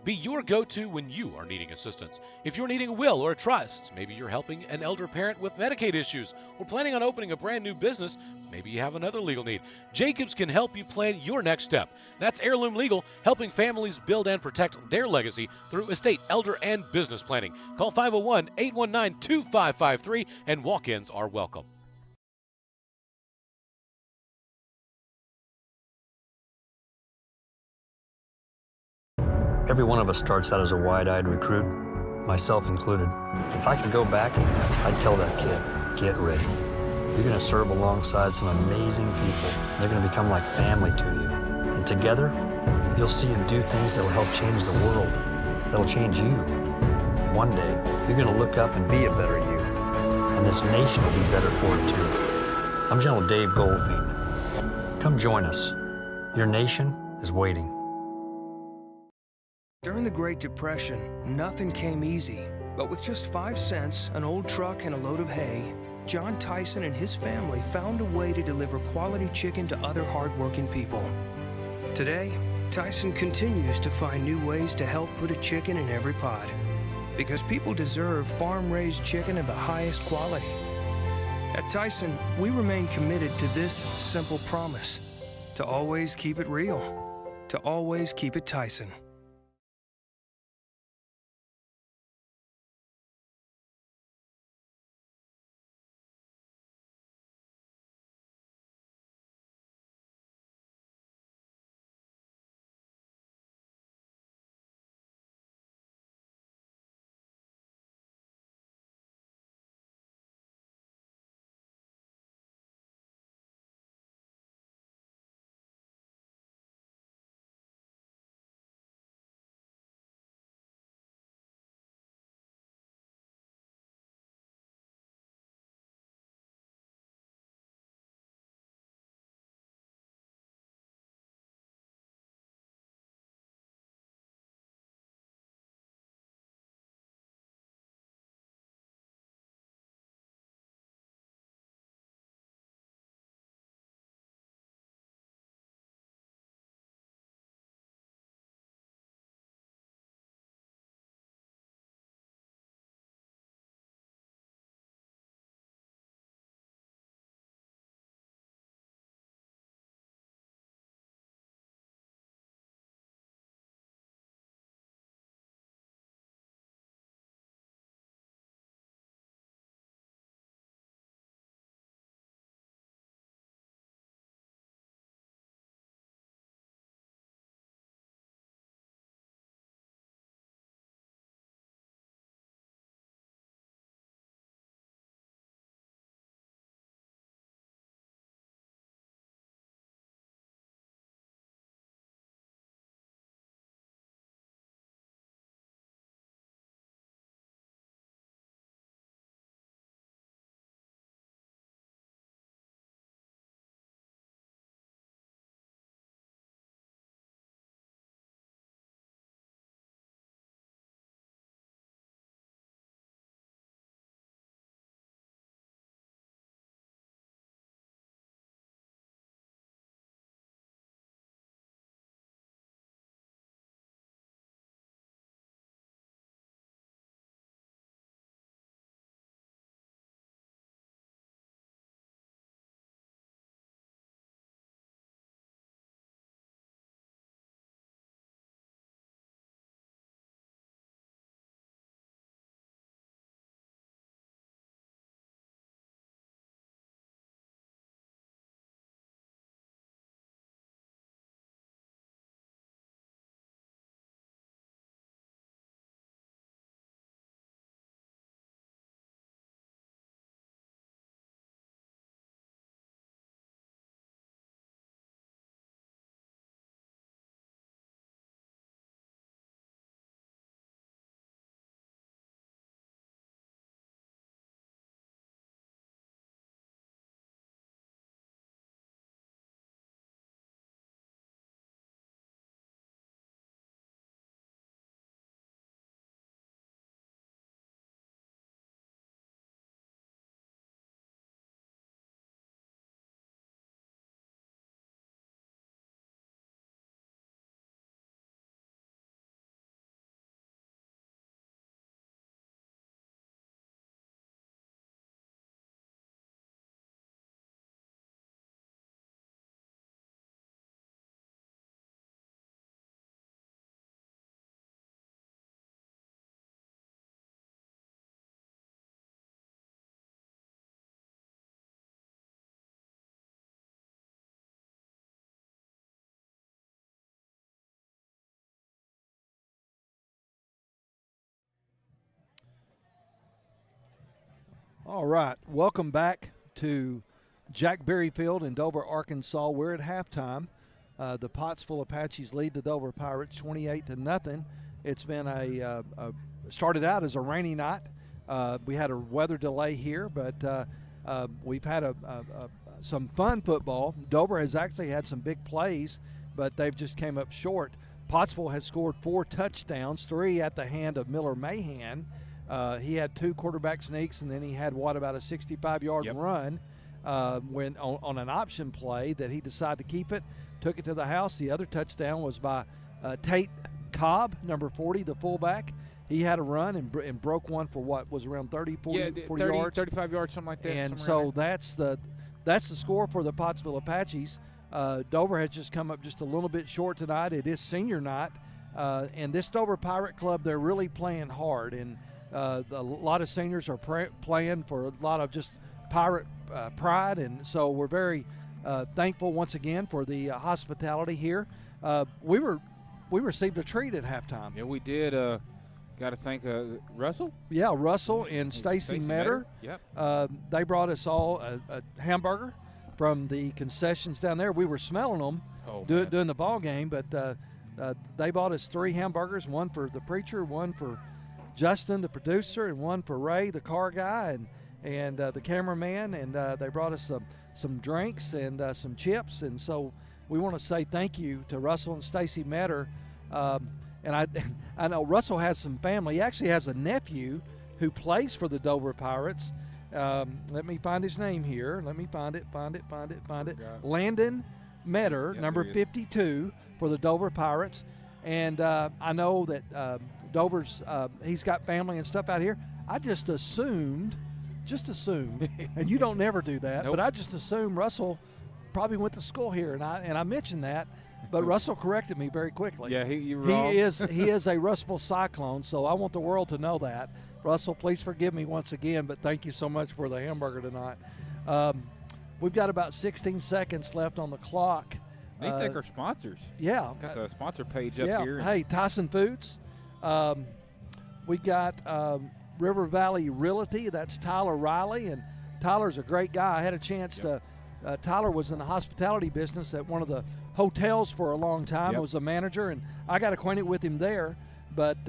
be your go-to when you are needing assistance. If you're needing a will or a trust, maybe you're helping an elder parent with Medicaid issues, or planning on opening a brand new business, maybe you have another legal need. Jacobs can help you plan your next step. That's Heirloom Legal, helping families build and protect their legacy through estate, elder, and business planning. Call 501-819-2553, and walk-ins are welcome. Every one of us starts out as a wide-eyed recruit, myself included. If I could go back, I'd tell that kid, get ready. You're going to serve alongside some amazing people. They're going to become like family to you. And together, you'll see you do things that will help change the world, that'll change you. One day, you're going to look up and be a better you. And this nation will be better for it too. I'm General Dave Goldfein. Come join us. Your nation is waiting. During the Great Depression, nothing came easy. But with just 5 cents, an old truck, and a load of hay, John Tyson and his family found a way to deliver quality chicken to other hardworking people. Today, Tyson continues to find new ways to help put a chicken in every pot. Because people deserve farm-raised chicken of the highest quality. At Tyson, we remain committed to this simple promise: to always keep it real, to always keep it Tyson. All right, welcome back to Jack Berry Field in Dover, Arkansas. We're at halftime. The Pottsville Apaches lead the Dover Pirates 28-0. It's been started out as a rainy night. We had a weather delay here, but we've had some fun football. Dover has actually had some big plays, but they've just came up short. Pottsville has scored 4 touchdowns, 3 at the hand of Miller Mahan. He had 2 quarterback sneaks, and then he had, about a 65-yard run when on an option play that he decided to keep it, took it to the house. The other touchdown was by Tate Cobb, number 40, the fullback. He had a run and broke one for what was around 40 yards. 35 yards, something like that. And so that's the score for the Pottsville Apaches. Dover has just come up just a little bit short tonight. It is senior night. And this Dover Pirate Club, they're really playing hard. And a lot of seniors are playing for a lot of just Pirate pride. And so we're very thankful once again for the hospitality here. We received a treat at halftime. Yeah, we did. Got to thank Russell. Yeah, Russell and Stacy Metter. Yep. They brought us all a hamburger from the concessions down there. We were smelling them during the ball game, but they bought us 3 hamburgers, one for the preacher, one for Justin, the producer, and one for Ray, the car guy, and the cameraman. And they brought us some drinks and some chips. And so we want to say thank you to Russell and Stacy Metter. And I know Russell has some family. He actually has a nephew who plays for the Dover Pirates. Let me find his name here. Let me find it. Landon Metter, number 52 for the Dover Pirates. And I know that Dover's, he's got family and stuff out here. I just assumed, and you don't never do that, Nope. but I just assumed Russell probably went to school here, and I mentioned that. But Russell corrected me very quickly. Yeah, you're wrong. He is a Russellville Cyclone, so I want the world to know that. Russell, please forgive me once again, but thank you so much for the hamburger tonight. We've got about 16 seconds left on the clock. They thank our sponsors. Yeah. Got the sponsor page up here. Hey, Tyson Foods. We got River Valley Realty. That's Tyler Riley, and Tyler's a great guy. I had a chance to Tyler was in the hospitality business at one of the hotels for a long time. Was a manager, and I got acquainted with him there. But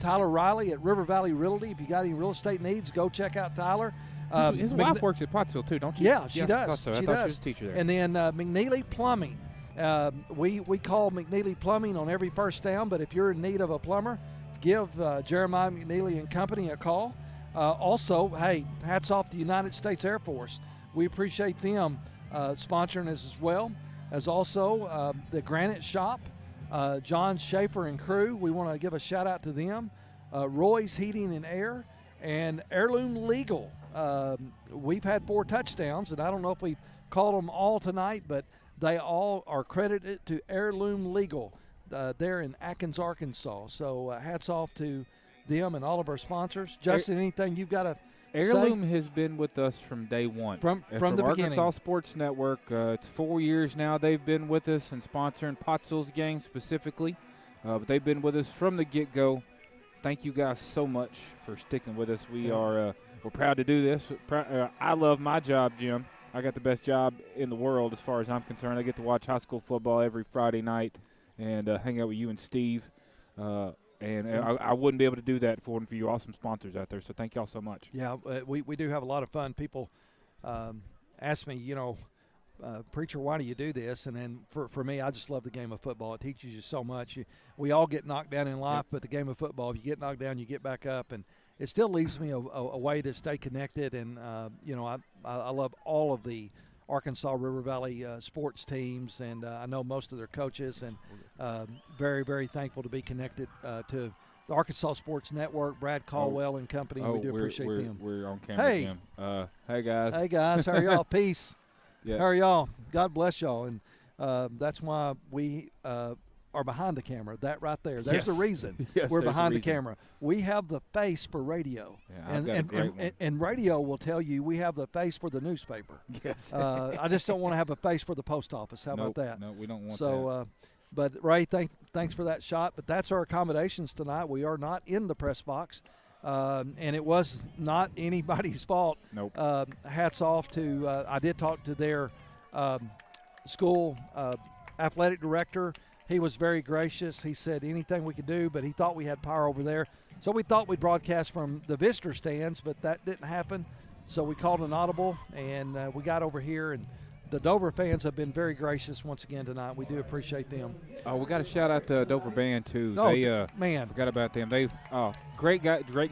Tyler Riley at River Valley Realty, if you got any real estate needs, go check out Tyler. His wife works at Pottsville too, don't you? Yeah, she does. I thought so. She I thought does. she was a teacher there. And then McNeely Plumbing. We call McNeely Plumbing on every first down, but if you're in need of a plumber, give Jeremiah McNeely and Company a call. Also, hey, hats off to the United States Air Force. We appreciate them sponsoring us as well. As also the Granite Shop, John Schaefer and crew. We want to give a shout out to them. Roy's Heating and Air, and Heirloom Legal. We've had 4 touchdowns, and I don't know if we've called them all tonight, but they all are credited to Heirloom Legal there in Atkins, Arkansas. So hats off to them and all of our sponsors. Justin, anything you've got to Heirloom has been with us from day one. From the Arkansas beginning. Sports Network. It's 4 years now they've been with us and sponsoring Pottsville's game specifically. But they've been with us from the get-go. Thank you guys so much for sticking with us. We're proud to do this. I love my job, Jim. I got the best job in the world as far as I'm concerned. I get to watch high school football every Friday night and hang out with you and Steve. I wouldn't be able to do that for you awesome sponsors out there. So thank y'all so much. Yeah, we do have a lot of fun. People ask me, Preacher, why do you do this? And then for me, I just love the game of football. It teaches you so much. We all get knocked down in life, but the game of football, if you get knocked down, you get back up. And it still leaves me a way to stay connected. And, I love all of the Arkansas River Valley sports teams, and I know most of their coaches, and very, very thankful to be connected to the Arkansas Sports Network, Brad Caldwell and company. We do appreciate them. We're on camera, Jim. Hey, guys. Hey, guys. How are y'all? Peace. Yeah. How are y'all? God bless y'all. And that's why we are behind the camera. That right there. There's the reason we're behind the camera. We have the face for radio. Yeah, and radio will tell you we have the face for the newspaper. Yes. I just don't want to have a face for the post office. How about that? No, we don't want that. So, but Ray, thanks for that shot. But that's our accommodations tonight. We are not in the press box. and it was not anybody's fault. Nope. Hats off to I did talk to their school athletic director. He was very gracious. He said anything we could do, but he thought we had power over there. So we thought we'd broadcast from the visitor stands, but that didn't happen. So we called an audible, and we got over here, and the Dover fans have been very gracious once again tonight. We do appreciate them. Oh, we got to shout out the Dover band too. Oh, they, man, forgot about them. They great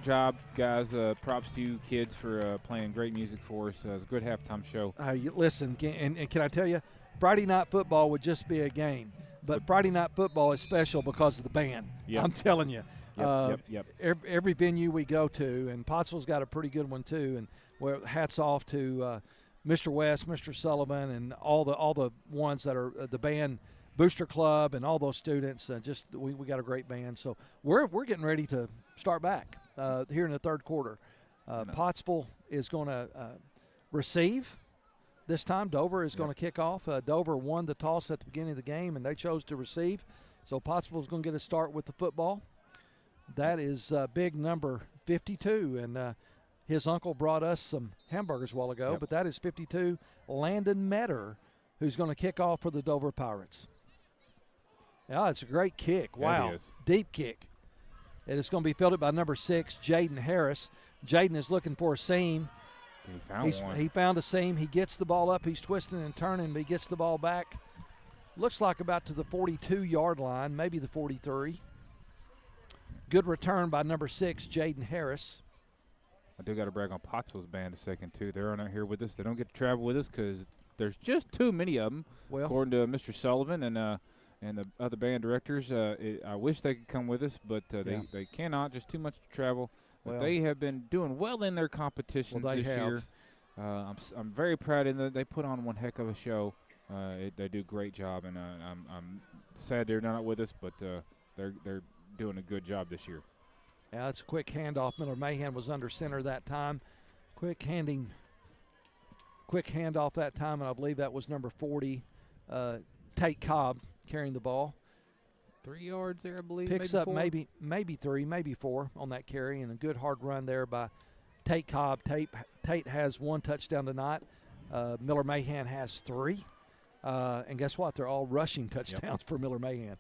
job, guys. Props to you kids for playing great music for us. It was a good halftime show. Listen, and can I tell you, Friday night football would just be a game, but Friday night football is special because of the band. Yep. I'm telling you. Yep. Every venue we go to, and Pottsville's got a pretty good one too. And well, hats off to Mr. West, Mr. Sullivan, and all the ones that are the band booster club and all those students. We got a great band. So we're getting ready to start back here in the third quarter. Pottsville is going to receive this time. Dover is going to kick off. Dover won the toss at the beginning of the game, and they chose to receive. So Pottsville is going to get a start with the football. That is big number 52, and his uncle brought us some hamburgers a while ago, but that is 52, Landon Metter, who's going to kick off for the Dover Pirates. Yeah, it's a great kick. Wow, it is. Deep kick. And it's going to be fielded by number 6, Jaden Harris. Jaden is looking for a seam. He found a seam. He gets the ball up. He's twisting and turning, but he gets the ball back. Looks like about to the 42-yard line, maybe the 43. Good return by number 6, Jaden Harris. I do got to brag on Pottsville's band a second, too. They're not here with us. They don't get to travel with us because there's just too many of them, according to Mr. Sullivan and the other band directors. I wish they could come with us, but they cannot. Just too much to travel. But they have been doing well in their competitions this year. I'm very proud of them. They put on one heck of a show. They do a great job, and I'm sad they're not with us, but they're doing a good job this year. Yeah, that's a quick handoff. Miller Mahan was under center that time. Quick handoff that time, and I believe that was number 40, Tate Cobb, carrying the ball. 3 yards there, I believe. Picks up maybe 3, maybe 4 on that carry, and a good hard run there by Tate Cobb. Tate has 1 touchdown tonight. Miller Mahan has 3. And guess what? They're all rushing touchdowns for Miller Mahan.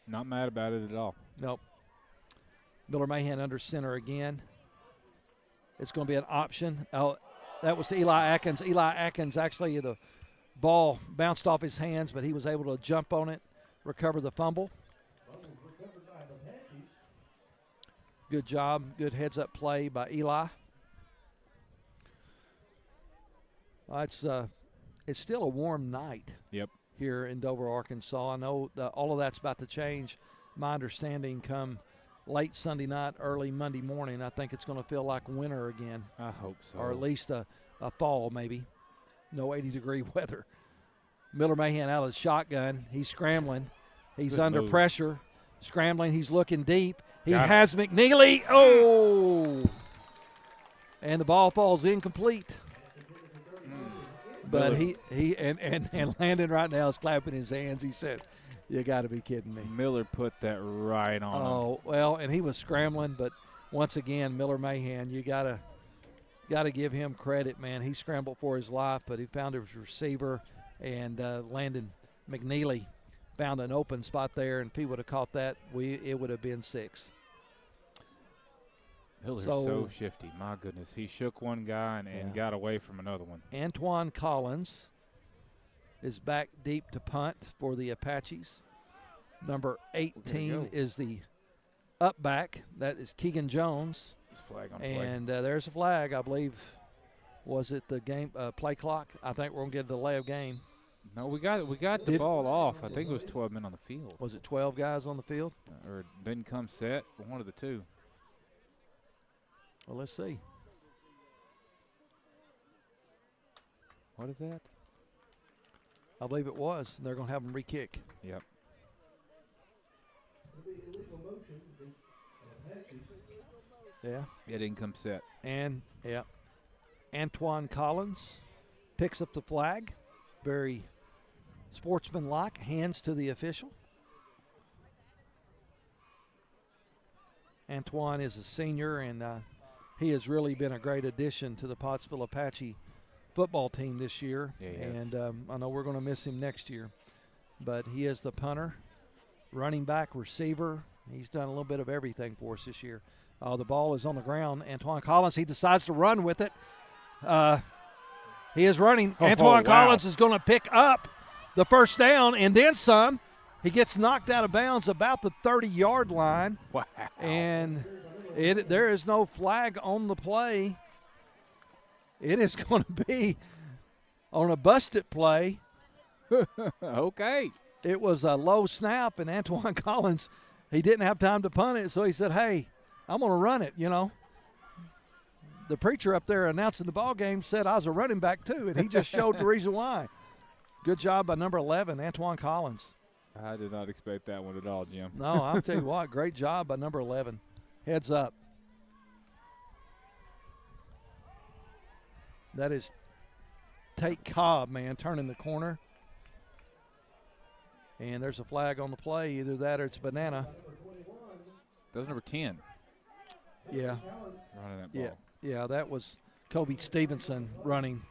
Not mad about it at all. Nope. Miller Mahan under center again. It's going to be an option. Oh, that was to Eli Atkins. Eli Atkins, actually, the ball bounced off his hands, but he was able to jump on it, recover the fumble. Good job. Good heads-up play by Eli. It's still a warm night here in Dover, Arkansas. I know all of that's about to change. My understanding come late Sunday night, early Monday morning, I think it's going to feel like winter again. I hope so. Or at least a fall maybe. No 80-degree weather. Miller Mahan out of the shotgun. He's scrambling. He's Good under move. pressure. Scrambling. He's looking deep. He has McNeely. Oh! And the ball falls incomplete. But he Landon right now is clapping his hands. He said, "You got to be kidding me." Miller put that right on him. Oh, well, and he was scrambling, but once again, Miller Mahan, you gotta give him credit, man. He scrambled for his life, but he found his receiver, and Landon McNeely found an open spot there, and if he would have caught that, it would have been 6. Miller's so shifty. My goodness. He shook one guy and got away from another one. Antoine Collins is back deep to punt for the Apaches. Number 18 is the up back. That is Keegan Jones. Flag on play. And there's a flag, I believe. Was it the game play clock? I think we're going to get a delay of game. No, we got the ball off. I think it was 12 men on the field. Was it 12 guys on the field? Or it didn't come set, one of the two. Well, let's see. What is that? I believe it was. They're going to have them re-kick. Yep. Yeah. It didn't come set. And, Antoine Collins picks up the flag. Very sportsmanlike. Hands to the official. Antoine is a senior, and he has really been a great addition to the Pottsville Apache football team this year. Yeah, he has. And I know we're going to miss him next year. But he is the punter, running back, receiver. He's done a little bit of everything for us this year. The ball is on the ground. Antoine Collins, he decides to run with it. He is running. Antoine Collins is going to pick up the first down and then some. He gets knocked out of bounds about the 30-yard line. Wow. And there is no flag on the play. It is going to be on a busted play. Okay. It was a low snap, and Antoine Collins, he didn't have time to punt it, so he said, hey, I'm going to run it, you know. The preacher up there announcing the ball game said I was a running back too, and he just showed the reason why. Good job by number 11, Antoine Collins. I did not expect that one at all, Jim. No, I'll tell you what, great job by number 11. Heads up. That is Tate Cobb, man, turning the corner. And there's a flag on the play. Either that or it's a banana. That was number 10. Yeah. Running that ball. Yeah, that was Kobe Stevenson running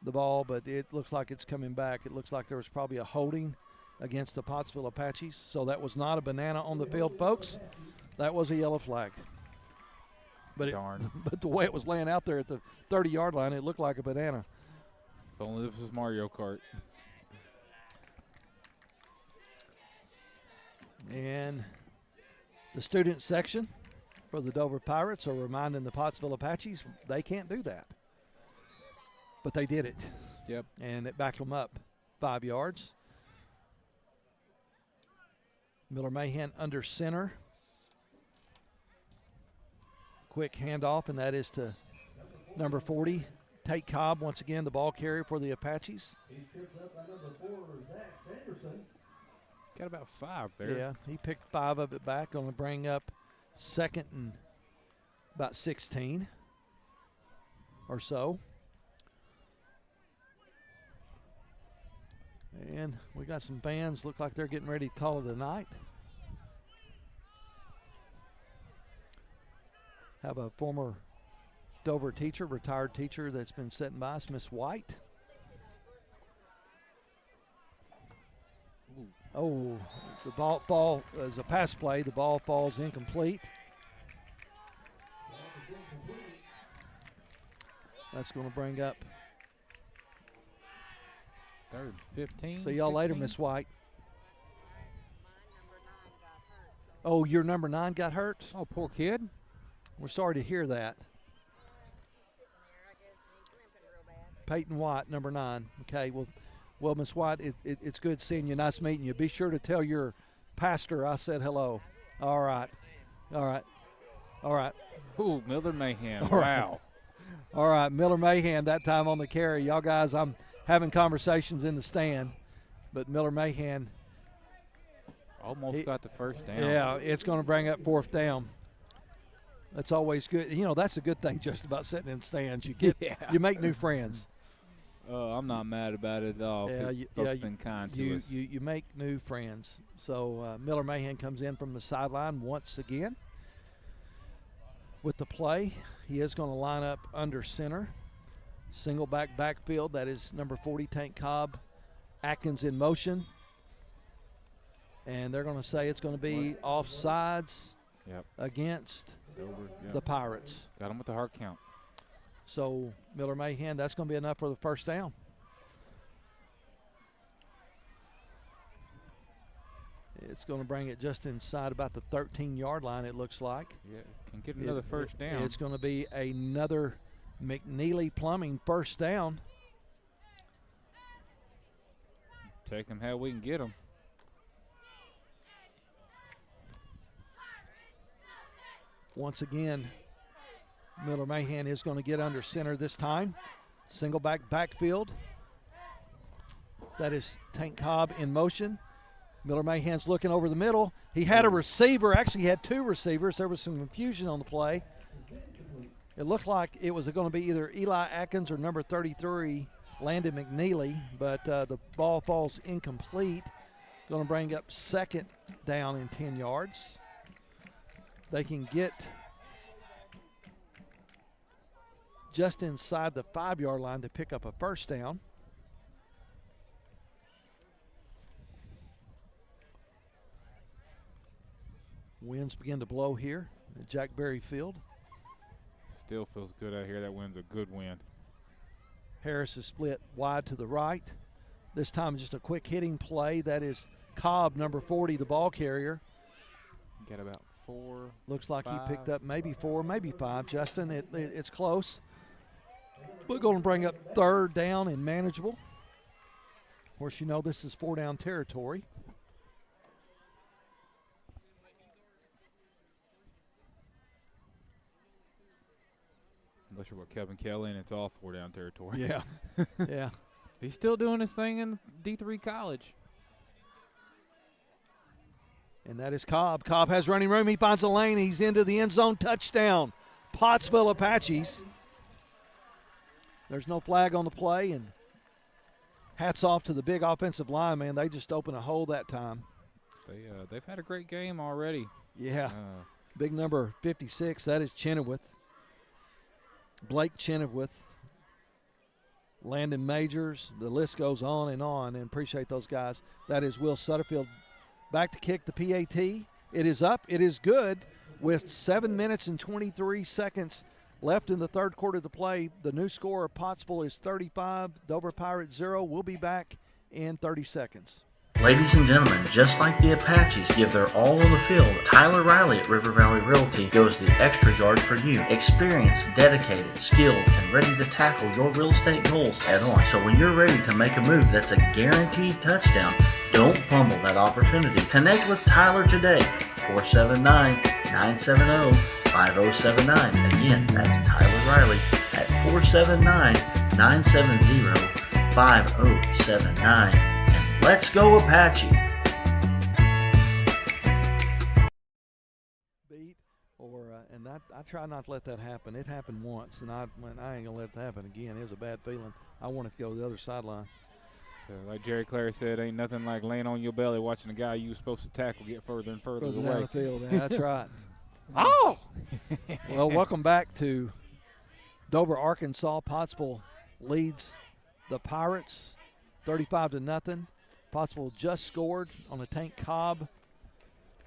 the ball, but it looks like it's coming back. It looks like there was probably a holding against the Pottsville Apaches. So that was not a banana on the field, folks. That was a yellow flag. But Darn. But the way it was laying out there at the 30-yard line, it looked like a banana. If only this was Mario Kart. And the student section for the Dover Pirates are reminding the Pottsville Apaches they can't do that. But they did it. Yep. And it backed them up 5 yards. Miller Mahan under center. Quick handoff, and that is to number 40, Tate Cobb, once again the ball carrier for the Apaches. He's tripped up by number 4, Zach Sanderson. Got about 5 there. Yeah, he picked 5 of it back. Going to bring up second and about 16 or so. And we got some fans. Look like they're getting ready to call it a night. Have a former Dover teacher, retired teacher that's been sitting by us, Miss White. Oh, the ball is a pass play. The ball falls incomplete. That's going to bring up 3rd, 15. See y'all later, Miss White. Oh, your number 9 got hurt? Oh, poor kid. We're sorry to hear that. Peyton White, number 9. Okay, well, Miss White, it's good seeing you. Nice meeting you. Be sure to tell your pastor I said hello. All right. Ooh, Miller Mahan. All right. Wow. All right, Miller Mahan that time on the carry. Y'all guys, I'm having conversations in the stand, but Miller Mahan. Almost got the first down. Yeah, it's going to bring up 4th down. That's always good. You know, that's a good thing just about sitting in stands. You get, you make new friends. I'm not mad about it at all. Folks been kind to us. You make new friends. So Miller Mahan comes in from the sideline once again with the play. He is going to line up under center. Single backfield. That is number 40, Tank Cobb. Atkins in motion. And they're going to say it's going to be offsides against the Pirates. Got him with the hard count. So Miller Mahan, that's going to be enough for the first down. It's going to bring it just inside about the 13-yard line, it looks like. Yeah, can get another first down. It's going to be another McNeely Plumbing first down. Take them how we can get them. Once again, Miller Mahan is going to get under center this time. Single backfield. That is Tank Cobb in motion. Miller Mahan's looking over the middle. He had a receiver. Actually, he had 2 receivers. There was some confusion on the play. It looked like it was going to be either Eli Atkins or number 33, Landon McNeely, but the ball falls incomplete. Going to bring up 2nd down and 10 yards. they can get just inside the 5-yard line to pick up a first down. Winds begin to blow here at Jack Berry Field. Still feels good out here. That wind's a good wind. Harris is split wide to the right. This time just a quick hitting play. That is Cobb, number 40, the ball carrier. Got about 4. Looks like 5. he picked up maybe 4, maybe 5, Justin. It's close. We're going to bring up third down and manageable. Of course, you know this is 4-down territory. Unless you're with Kevin Kelly and it's all 4-down territory. Yeah, yeah. He's still doing his thing in D3 college. And that is Cobb. Cobb has running room. He finds a lane. He's into the end zone. Touchdown, Pottsville Apaches. There's no flag on the play, and hats off to the big offensive line, man. They just opened a hole that time. They've had a great game already. Yeah. Big number 56, that is Chenoweth. Blake Chenoweth. Landon Majors. The list goes on, and appreciate those guys. That is Will Sutterfield. Back to kick the PAT. It is up. It is good with 7 minutes and 23 seconds left in the third quarter of the play. The new score of Pottsville is 35, Dover Pirates 0. We'll be back in 30 seconds. Ladies and gentlemen, just like the Apaches give their all on the field, Tyler Riley at River Valley Realty goes the extra yard for you. Experienced, dedicated, skilled, and ready to tackle your real estate goals head on. So when you're ready to make a move that's a guaranteed touchdown, don't fumble that opportunity. Connect with Tyler today, 479-970-5079. Again, that's Tyler Riley at 479-970-5079. Let's go Apache. Beat and I try not to let that happen. It happened once, and I ain't gonna let it happen again. It was a bad feeling. I wanted to go to the other sideline. Like Jerry Clary said, ain't nothing like laying on your belly watching the guy you were supposed to tackle get further and further away. Down the field. Yeah, that's right. Oh! Well, welcome back to Dover, Arkansas. Pottsville leads the Pirates 35-0. Pottsville just scored on a Tank Cobb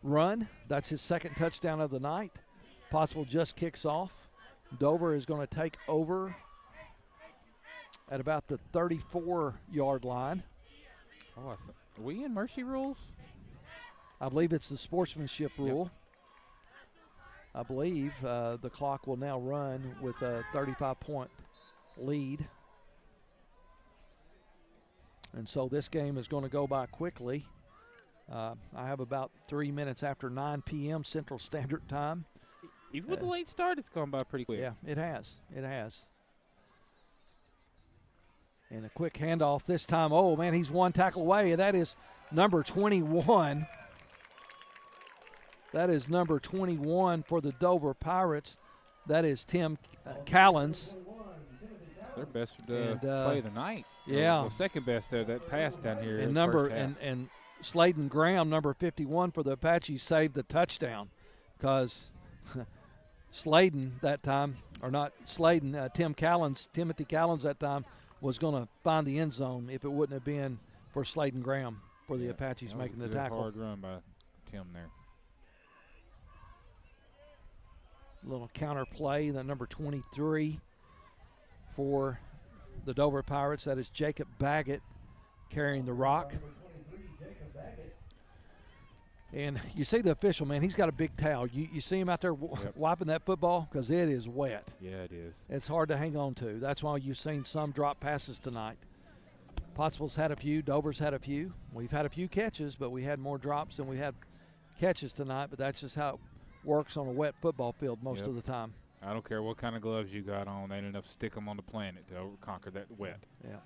run. That's his second touchdown of the night. Pottsville just kicks off. Dover is going to take over at about the 34-yard line. Oh, are we in mercy rules? I believe it's the sportsmanship rule. Yep. I believe the clock will now run with a 35-point lead. And so this game is going to go by quickly. I have about 3 minutes after 9 p.m. Central Standard Time. Even with the late start, it's gone by pretty quick. Yeah, it has. It has. And a quick handoff this time. Oh, man, he's one tackle away. That is number 21. That is number 21 for the Dover Pirates. That is Tim Callens. Their best play of the night. Yeah, the second best that pass down here. And and Sladen Graham, number 51 for the Apaches, saved the touchdown because Sladen that time, or not Sladen, Timothy Callens that time was going to find the end zone if it wouldn't have been for Sladen Graham for the Apaches making the tackle. Hard run by Tim there. Little counter play, the number 23. For the Dover Pirates, that is Jacob Baggett carrying the rock. And you see the official, man, he's got a big towel. You see him out there wiping that football because it is wet. Yeah, it is. It's hard to hang on to. That's why you've seen some drop passes tonight. Pottsville's had a few. Dover's had a few. We've had a few catches, but we had more drops than we had catches tonight. But that's just how it works on a wet football field most of the time. I don't care what kind of gloves you got on. They ain't enough to stick them on the planet to conquer that wet. Yeah.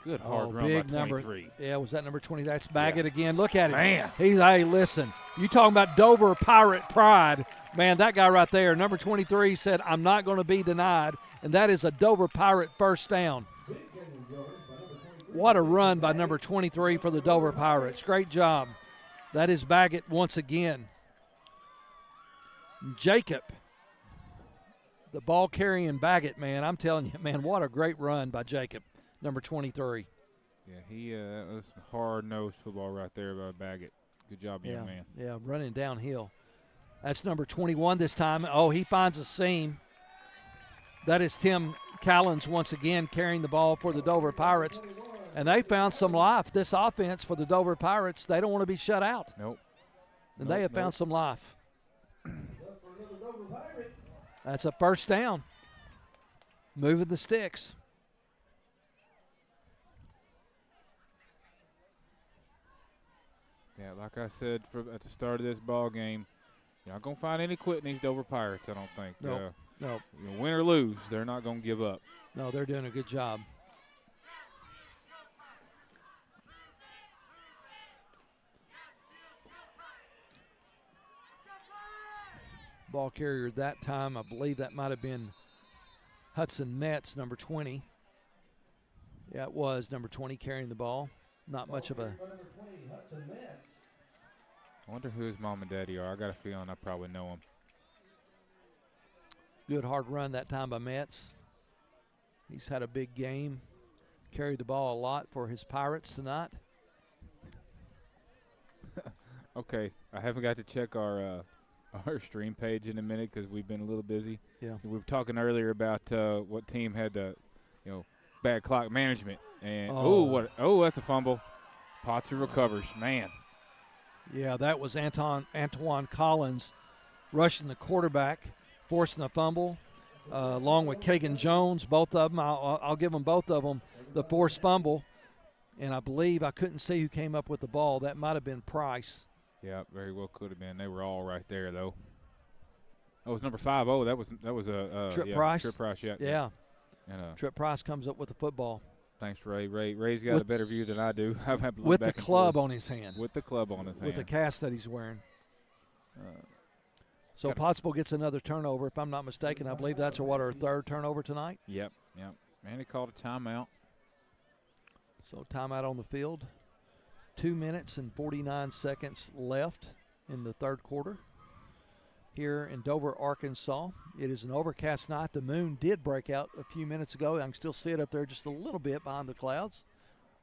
Good hard run big by 23. Number, yeah, was that number 20? That's Baggett again. Look at him. Man. Hey, listen. You talking about Dover Pirate pride. Man, that guy right there, number 23, said, I'm not going to be denied. And that is a Dover Pirate first down. What a run by number 23 for the Dover Pirates. Great job. That is Baggett once again. Jacob, the ball carrying Baggett, man. I'm telling you, man, what a great run by Jacob, number 23. Yeah, that was hard-nosed football right there by Baggett. Good job, young man. Yeah, running downhill. That's number 21 this time. Oh, he finds a seam. That is Tim Callens once again carrying the ball for the Dover Pirates. And they found some life. This offense for the Dover Pirates, they don't want to be shut out. Nope. And they have found some life. That's a first down. Moving the sticks. Yeah, like I said at the start of this ball game, you're not going to find any quitting these Dover Pirates, I don't think. No. Win or lose, they're not going to give up. No, they're doing a good job. Ball carrier that time, I believe that might have been Hudson Metz, number 20. Yeah, it was number 20 carrying the ball. Not much of a. I wonder who his mom and daddy are. I got a feeling I probably know him. Good hard run that time by Metz. He's had a big game. Carried the ball a lot for his Pirates tonight. Okay, I haven't got to check our stream page in a minute because we've been a little busy. Yeah. We were talking earlier about what team had the, bad clock management. And that's a fumble. Pottsville recovers, man. Yeah, that was Antoine Collins rushing the quarterback, forcing a fumble, along with Kagan Jones. Both of them, I'll give them both of them the forced fumble. And I believe I couldn't see who came up with the ball. That might have been Price. Yeah, very well could have been. They were all right there, though. That was number 5. Oh, that was a Trip Price. Trip Price, yeah. Yeah. And, Trip Price comes up with the football. Thanks, Ray. Ray's got a better view than I do. I've had to look with back the and club forth. on his hand. With the club on his hand. With the cast that he's wearing. So Pottsville gets another turnover. If I'm not mistaken, I believe that's our third turnover tonight. Yep. And he called a timeout. So timeout on the field. 2 minutes and 49 seconds left in the third quarter here in Dover, Arkansas. It is an overcast night. The moon did break out a few minutes ago. I can still see it up there just a little bit behind the clouds.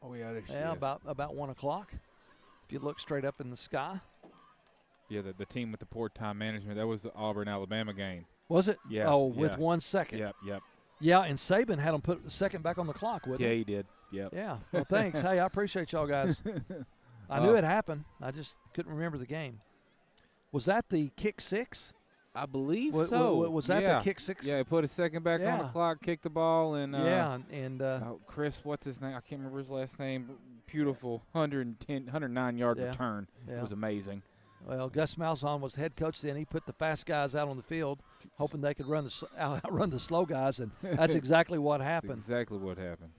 Oh, yeah, there she Yeah, is. about 1 o'clock. If you look straight up in the sky. Yeah, the team with the poor time management, that was the Auburn-Alabama game. Was it? Yeah. Oh, with 1 second. Yep. Yeah, and Saban had them put the second back on the clock, wouldn't he? Yeah, he did. Yep. Yeah. Well, thanks. Hey, I appreciate y'all guys. I knew it happened. I just couldn't remember the game. Was that the kick six? I believe so. Was that the kick six? Yeah, he put a second back on the clock, kicked the ball, and Chris, what's his name? I can't remember his last name. Beautiful 109-yard return. Yeah. It was amazing. Well, Gus Malzahn was head coach then. He put the fast guys out on the field, hoping they could run the slow guys, and that's exactly what happened. Exactly what happened.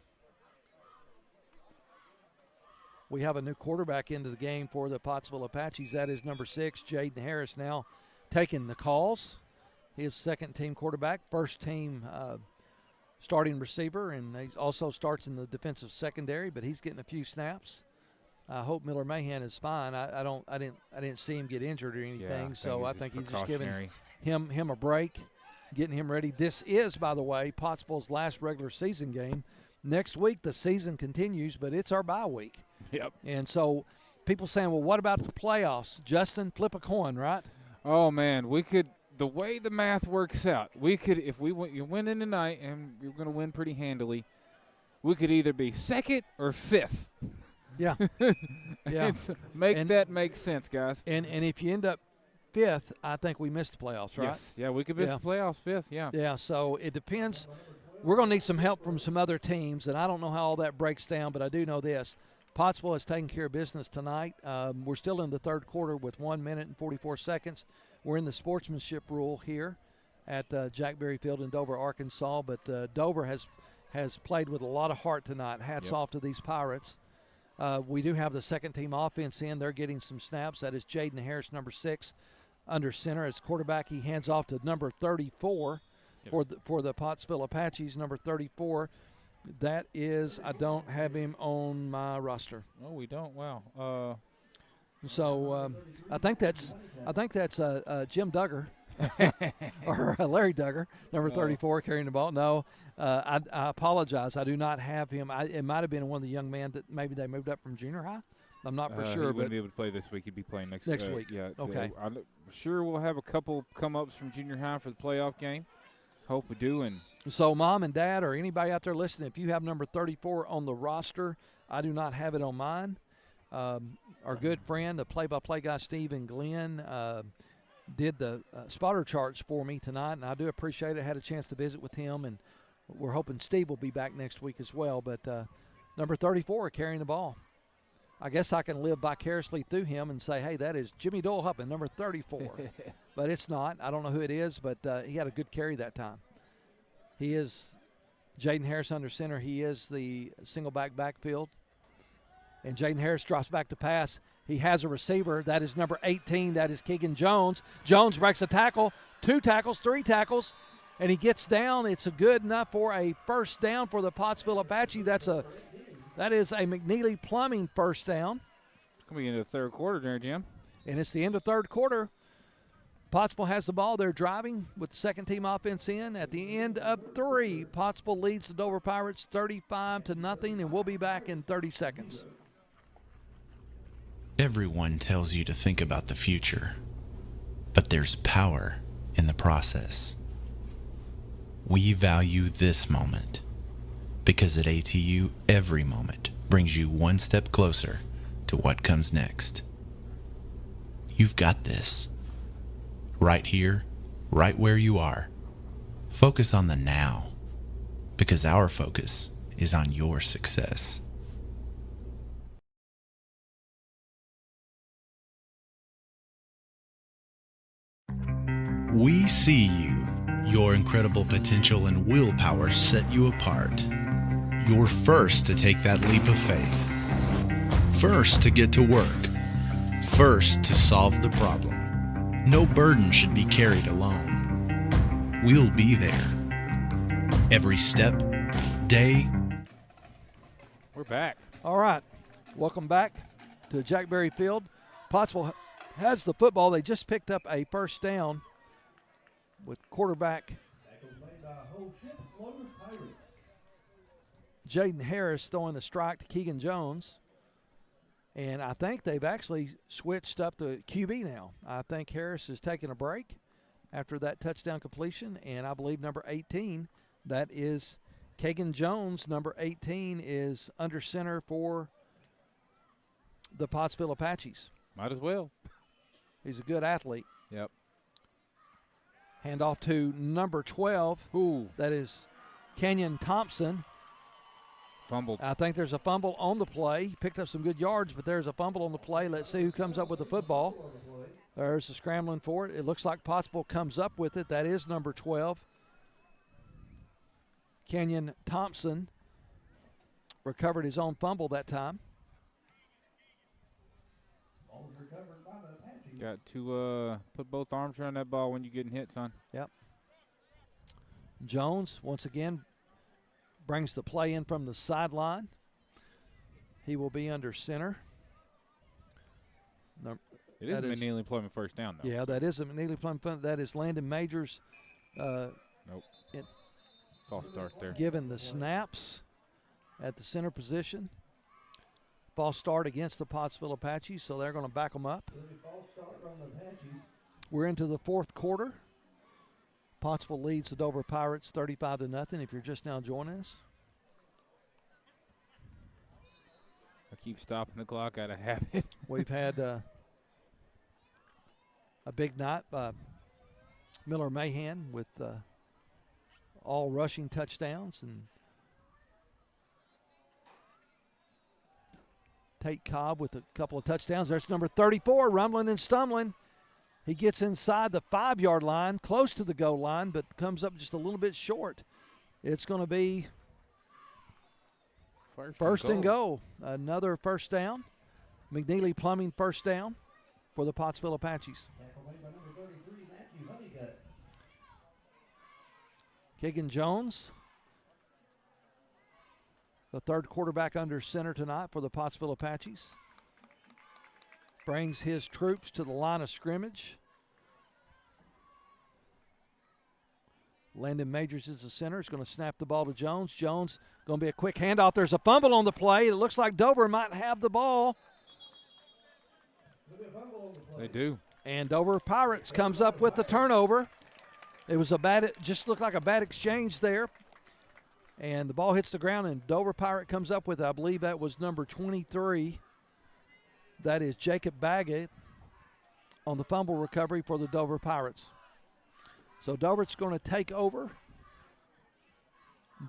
We have a new quarterback into the game for the Pottsville Apaches. That is number 6, Jaden Harris, now taking the calls. He is second-team quarterback, first-team starting receiver, and he also starts in the defensive secondary, but he's getting a few snaps. I hope Miller Mahan is fine. I didn't see him get injured or anything, so I think he's just giving him a break, getting him ready. This is, by the way, Pottsville's last regular season game. Next week the season continues, but it's our bye week. Yep. And so people saying, well, what about the playoffs? Justin, flip a coin, right? Oh, man, we could – the way the math works out, we could – if we win in tonight, and we're going to win pretty handily, we could either be second or fifth. Yeah. Yeah. That make sense, guys. And if you end up fifth, I think we missed the playoffs, right? Yes. Yeah, we could miss the playoffs fifth, yeah. Yeah, so it depends. We're going to need some help from some other teams, and I don't know how all that breaks down, but I do know this. Pottsville has taken care of business tonight. We're still in the third quarter with 1 minute and 44 seconds. We're in the sportsmanship rule here at Jack Berry Field in Dover, Arkansas, but Dover has played with a lot of heart tonight. Hats off to these Pirates. We do have the second-team offense in. They're getting some snaps. That is Jaden Harris, number 6, under center. As quarterback, he hands off to number 34 for the Pottsville Apaches, number 34. That is, I don't have him on my roster. Oh, we don't. Wow. So I think that's Jim Duggar. or Larry Duggar, number 34, carrying the ball. No, I apologize. I do not have him. It might have been one of the young men that maybe they moved up from junior high. I'm not for sure. He wouldn't be able to play this week. He'd be playing next week. Yeah. Okay. I'm sure we'll have a couple come-ups from junior high for the playoff game. Hope we do. And so, Mom and Dad or anybody out there listening, if you have number 34 on the roster, I do not have it on mine. Our good friend, the play-by-play guy, Steve and Glenn, did the spotter charts for me tonight, and I do appreciate it. I had a chance to visit with him, and we're hoping Steve will be back next week as well. But number 34 carrying the ball. I guess I can live vicariously through him and say, hey, that is Jimmy Doyle Huppin, number 34. But it's not. I don't know who it is, but he had a good carry that time. He is Jaden Harris under center. He is the single backfield. And Jaden Harris drops back to pass. He has a receiver. That is number 18. That is Keegan Jones. Jones breaks a tackle, 2 tackles, 3 tackles, and he gets down. It's a good enough for a first down for the Pottsville Apache. That is a McNeely Plumbing first down. Coming into the third quarter there, Jim. And it's the end of third quarter. Pottsville has the ball. They're driving with the second-team offense in. At the end of 3, Pottsville leads the Dover Pirates 35-0, and we'll be back in 30 seconds. Everyone tells you to think about the future, but there's power in the process. We value this moment because at ATU, every moment brings you one step closer to what comes next. You've got this. Right here, right where you are. Focus on the now, because our focus is on your success. We see you. Your incredible potential and willpower set you apart. You're first to take that leap of faith. First to get to work. First to solve the problem. No burden should be carried alone. We'll be there. Every step, day. We're back. All right. Welcome back to Jack Berry Field. Pottsville has the football. They just picked up a first down with quarterback Jaden Harris throwing the strike to Keegan Jones. And I think they've actually switched up to QB now. I think Harris is taking a break after that touchdown completion. And I believe number 18, that is Keegan Jones. Number 18 is under center for the Pottsville Apaches. Might as well. He's a good athlete. Yep. Hand off to number 12. Ooh. That is Kenyon Thompson. Fumbled. I think there's a fumble on the play. He picked up some good yards, but there's a fumble on the play. Let's see who comes up with the football. There's a scrambling for it. It looks like Pottsville comes up with it. That is number 12. Kenyon Thompson recovered his own fumble that time. Got to put both arms around that ball when you're getting hit, son. Yep. Jones, once again, brings the play in from the sideline. He will be under center. It is a McNeely Plumbing first down, though. Yeah, that is a McNeely Plumbing. That is Landon Majors. Nope. False start there. Given the snaps at the center position. False start against the Pottsville Apaches, so they're going to back them up. We're into the fourth quarter. Pottsville leads the Dover Pirates 35-0 if you're just now joining us. I keep stopping the clock out of habit. We've had a big night by Miller Mahan with all rushing touchdowns, and Tate Cobb with a couple of touchdowns. There's number 34, rumbling and stumbling. He gets inside the 5-yard line, close to the goal line, but comes up just a little bit short. It's going to be first and goal. Another first down. McNeely Plumbing first down for the Pottsville Apaches. Keegan Jones, the third quarterback under center tonight for the Pottsville Apaches, brings his troops to the line of scrimmage. Landon Majors is the center. He's going to snap the ball to Jones. Jones going to be a quick handoff. There's a fumble on the play. It looks like Dover might have the ball. They do. And Dover Pirates comes up with the turnover. It was just looked like a bad exchange there. And the ball hits the ground, and Dover Pirate comes up with, I believe that was number 23. That is Jacob Baggett on the fumble recovery for the Dover Pirates. So Dover's going to take over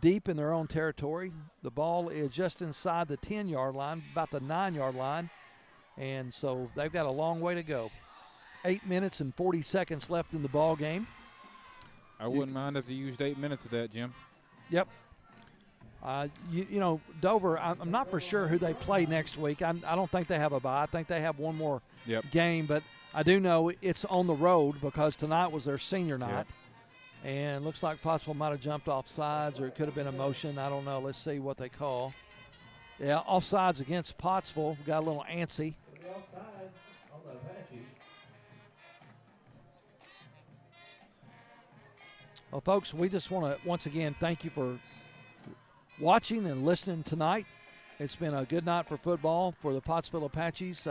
deep in their own territory. The ball is just inside the 10-yard line, about the 9-yard line. And so they've got a long way to go. 8 minutes and 40 seconds left in the ball game. I wouldn't mind if they used 8 minutes of that, Jim. Yep. Dover, I'm not for sure who they play next week. I don't think they have a bye. I think they have one more game, but I do know it's on the road because tonight was their senior night. Yep. And looks like Pottsville might have jumped off sides, or it could have been a motion. I don't know. Let's see what they call. Yeah, offsides against Pottsville. Got a little antsy. Offside on the Apaches. Well, folks, we just want to once again thank you for watching and listening tonight. It's been a good night for football for the Pottsville Apaches.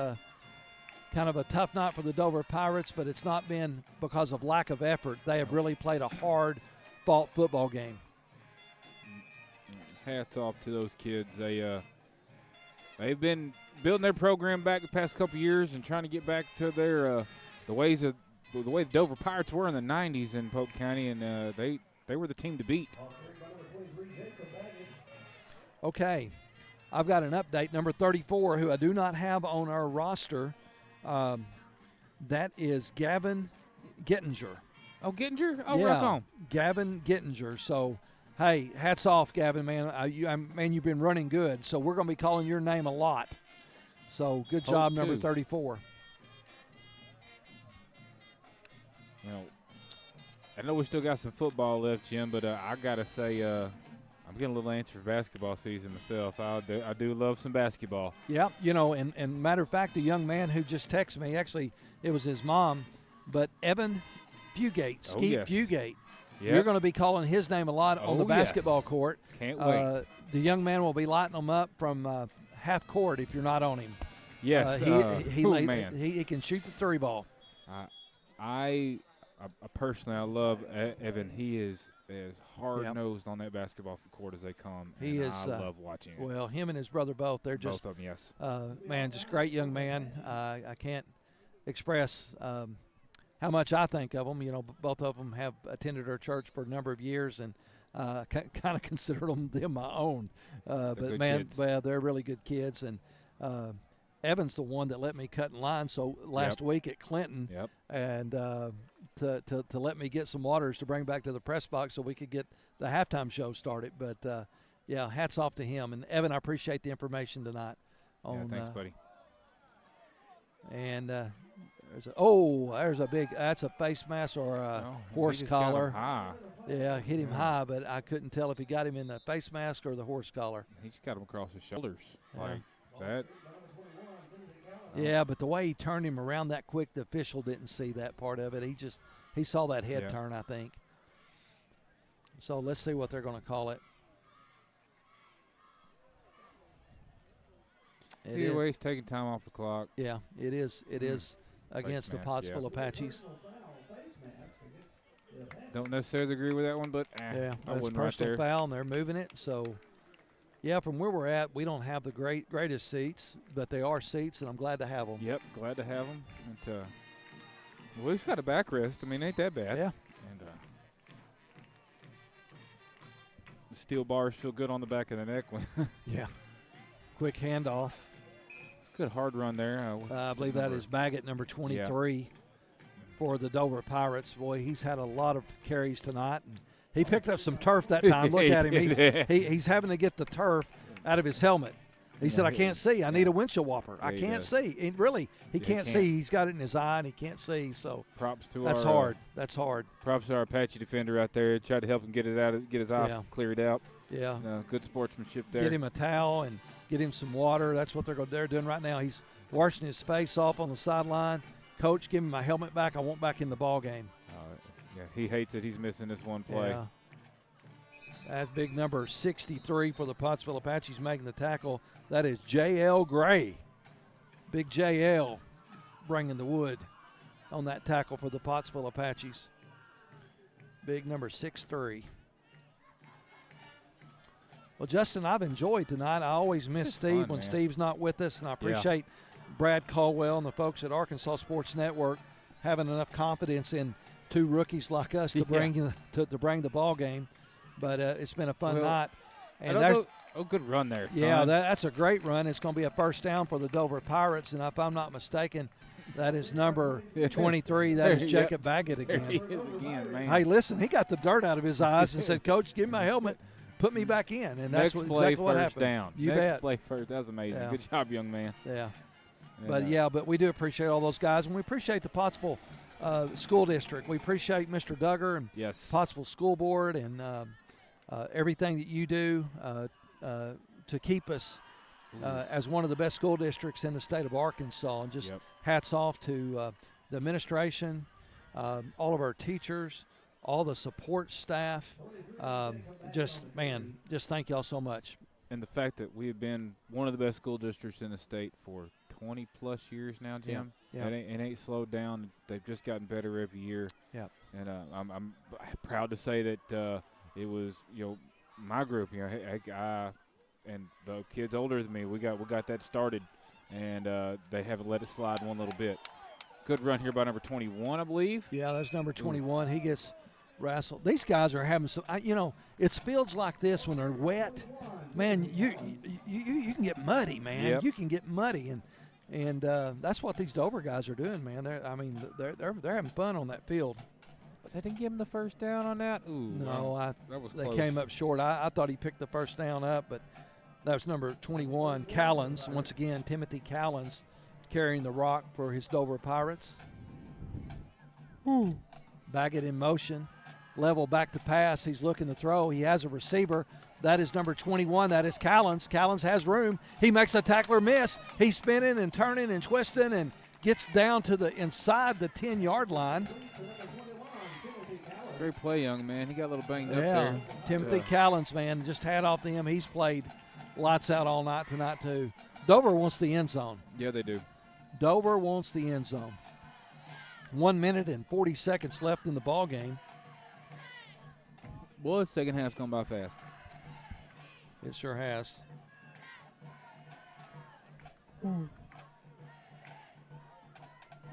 Kind of a tough night for the Dover Pirates, but it's not been because of lack of effort. They have really played a hard-fought football game. Hats off to those kids. They've been building their program back the past couple years and trying to get back to their the way the Dover Pirates were in the 90s in Polk County, and they were the team to beat. Okay, I've got an update. Number 34, who I do not have on our roster, that is Gavin Gittinger. Oh, Gittinger? Oh, yeah, rock on. Gavin Gittinger. So, hey, hats off, Gavin, man. You've been running good. So we're going to be calling your name a lot. So good job, number 34. I know we still got some football left, Jim, but I got to say I'm getting a little antsy for basketball season myself. I do love some basketball. Yeah, and matter of fact, a young man who just texted me, actually it was his mom, but Evan Fugate, Skeet Fugate. Yep. You're going to be calling his name a lot on the basketball court. Can't wait. The young man will be lighting them up from half court if you're not on him. Yes. He can shoot the three ball. I personally, I love Evan. He is as hard-nosed on that basketball court as they come. I love watching it. Well, him and his brother both. They're just both of them, yes. Man, just great young man. I can't express how much I think of them. Both of them have attended our church for a number of years, and kind of consider them my own. But man, kids. Well, they're really good kids, and Evan's the one that let me cut in line. So last week at Clinton, and to let me get some waters to bring back to the press box so we could get the halftime show started. But hats off to him. And Evan, I appreciate the information tonight. Thanks, buddy. And there's that's a face mask or a horse collar. Yeah, hit him high, but I couldn't tell if he got him in the face mask or the horse collar. He just got him across his shoulders like that. Yeah, but the way he turned him around that quick, the official didn't see that part of it. He saw that head turn, I think. So let's see what they're going to call it. Anyway, he's taking time off the clock. Yeah, it is. It is against the Pottsville Apaches. Don't necessarily agree with that one, but that's personal foul, and they're moving it. So, from where we're at, we don't have the greatest seats, but they are seats, and I'm glad to have them. Yep, glad to have them. And, we've got a backrest. I mean, ain't that bad. Yeah. And the steel bars feel good on the back of the neck. Yeah. Quick handoff. Good hard run there. I believe that is Baggett, number 23, for the Dover Pirates. Boy, he's had a lot of carries tonight. And he picked up some turf that time. Look at him. He's having to get the turf out of his helmet. He said, I can't see. I need a windshield wiper. I can't see. He can't see. He's got it in his eye, and he can't see. So props to that's hard. That's hard. Props to our Apache defender out there. Tried to help him get his eye cleared out. Yeah. Good sportsmanship there. Get him a towel and get him some water. That's what they're doing right now. He's washing his face off on the sideline. Coach, give me my helmet back. I want back in the ball game. Yeah, he hates it. He's missing this one play. Yeah. That's big number 63 for the Pottsville Apaches making the tackle. That is J.L. Gray. Big J.L. bringing the wood on that tackle for the Pottsville Apaches. Big number 6'3". Well, Justin, I've enjoyed tonight. I always miss Steve when Steve's not with us, and I appreciate Brad Caldwell and the folks at Arkansas Sports Network having enough confidence in two rookies like us to bring to bring the ball game. But it's been a fun night. And good run there, son. Yeah, that's a great run. It's going to be a first down for the Dover Pirates, and if I'm not mistaken, that is number 23. That is Jacob Baggett again. There he is again, man. Hey, listen, he got the dirt out of his eyes and said, "Coach, give me my helmet, put me back in." And that's exactly what happened. Down. You Next bet. play first. That was amazing. Yeah. Good job, young man. Yeah. And, but we do appreciate all those guys, and we appreciate the Pottsville School District. We appreciate Mr. Duggar and Pottsville School Board and everything that you do to keep us as one of the best school districts in the state of Arkansas. And just hats off to the administration, all of our teachers, all the support staff. Just thank y'all so much. And the fact that we have been one of the best school districts in the state for 20-plus years now, Jim. Yeah. It ain't slowed down. They've just gotten better every year. Yeah. And I'm proud to say that it was, my group, I and the kids older than me, we got that started, and they haven't let it slide one little bit. Good run here by number 21, I believe. Yeah, that's number 21. He gets wrestled. These guys are having some, it's fields like this when they're wet, man, you can get muddy, man. Yep. You can get muddy, and that's what these Dover guys are doing, man. They're having fun on that field. They didn't give him the first down on that? Ooh. No, that was they close. came up short. I thought he picked the first down up, but that was number 21, Callens. Once again, Timothy Callens carrying the rock for his Dover Pirates. Baggett in motion. Level back to pass. He's looking to throw. He has a receiver. That is number 21. That is Callens. Callens has room. He makes a tackler miss. He's spinning and turning and twisting and gets down to the inside the 10-yard line. Great play, young man. He got a little banged up there. Timothy Callens, man, just hat off to him. He's played lights out all night tonight, too. Dover wants the end zone. Yeah, they do. Dover wants the end zone. 1 minute and 40 seconds left in the ball game. Boy, the second half's gone by fast. It sure has.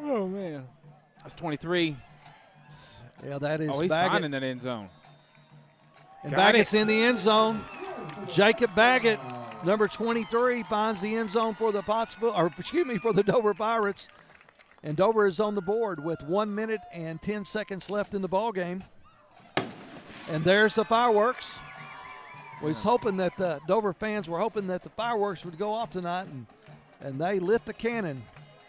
Oh, man. That's 23. Yeah, that is he's Baggett. finding that end zone. And Baggett's in the end zone. Jacob Baggett, number 23, finds the end zone for the for the Dover Pirates. And Dover is on the board with 1 minute and 10 seconds left in the ball game. And there's the fireworks. We was hoping that the Dover fans were hoping that the fireworks would go off tonight, and they lit the cannon.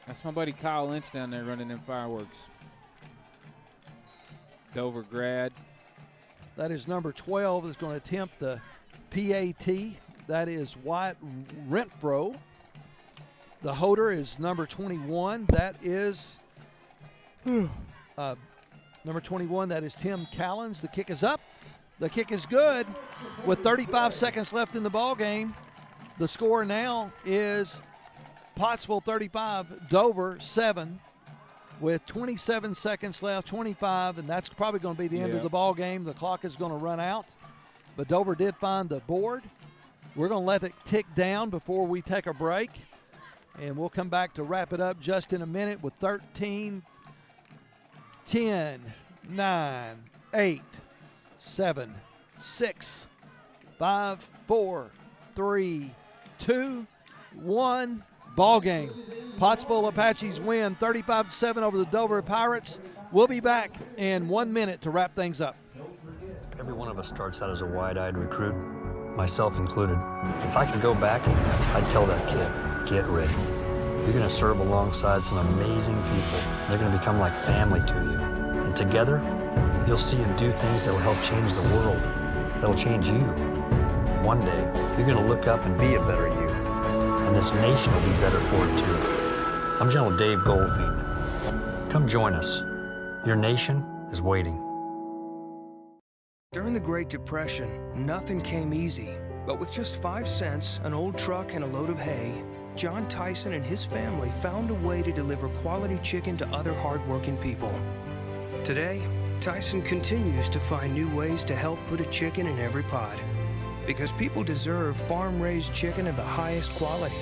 That's my buddy Kyle Lynch down there running them fireworks. Dover grad. That is number 12 is going to attempt the PAT. That is Wyatt Renfro. The holder is number 21. That is number 21. That is Tim Callens. The kick is up. The kick is good. With 35 seconds left in the ball game, the score now is Pottsville 35, Dover 7. With 27 seconds left, 25, and that's probably going to be the end of the ball game. The clock is going to run out. But Dover did find the board. We're going to let it tick down before we take a break. And we'll come back to wrap it up just in a minute with 13, 10, 9, 8, 7, 6, 5, 4, 3, 2, 1. Ball game. Pottsville Apaches win 35-7 over the Dover Pirates. We'll be back in 1 minute to wrap things up. Every one of us starts out as a wide-eyed recruit, myself included. If I could go back, I'd tell that kid, get ready. You're going to serve alongside some amazing people. They're going to become like family to you. And together, you'll see and do things that will help change the world, that'll change you. One day, you're going to look up and be a better you. And this nation will be better for it too. I'm General Dave Goldfein. Come join us. Your nation is waiting. During the Great Depression, nothing came easy. But with just 5 cents, an old truck, and a load of hay, John Tyson and his family found a way to deliver quality chicken to other hardworking people. Today, Tyson continues to find new ways to help put a chicken in every pot. Because people deserve farm-raised chicken of the highest quality.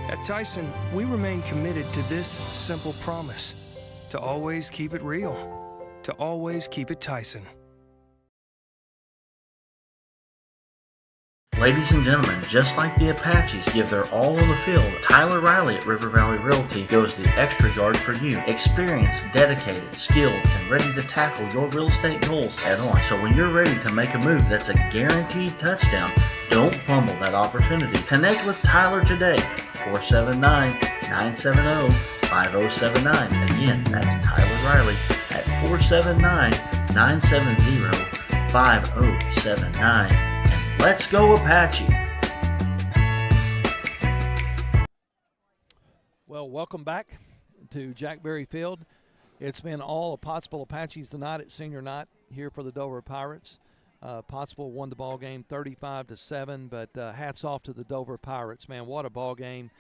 At Tyson, we remain committed to this simple promise: to always keep it real, to always keep it Tyson. Ladies and gentlemen, just like the Apaches give their all on the field, Tyler Riley at River Valley Realty goes the extra yard for you. Experienced, dedicated, skilled, and ready to tackle your real estate goals head on. So when you're ready to make a move that's a guaranteed touchdown, don't fumble that opportunity. Connect with Tyler today, 479-970-5079. Again, that's Tyler Riley at 479-970-5079. Let's go Apache! Well, welcome back to Jack Berry Field. It's been all of Pottsville Apaches tonight at senior night here for the Dover Pirates. Pottsville won the ball game 35-7, but hats off to the Dover Pirates. Man, what a ball game!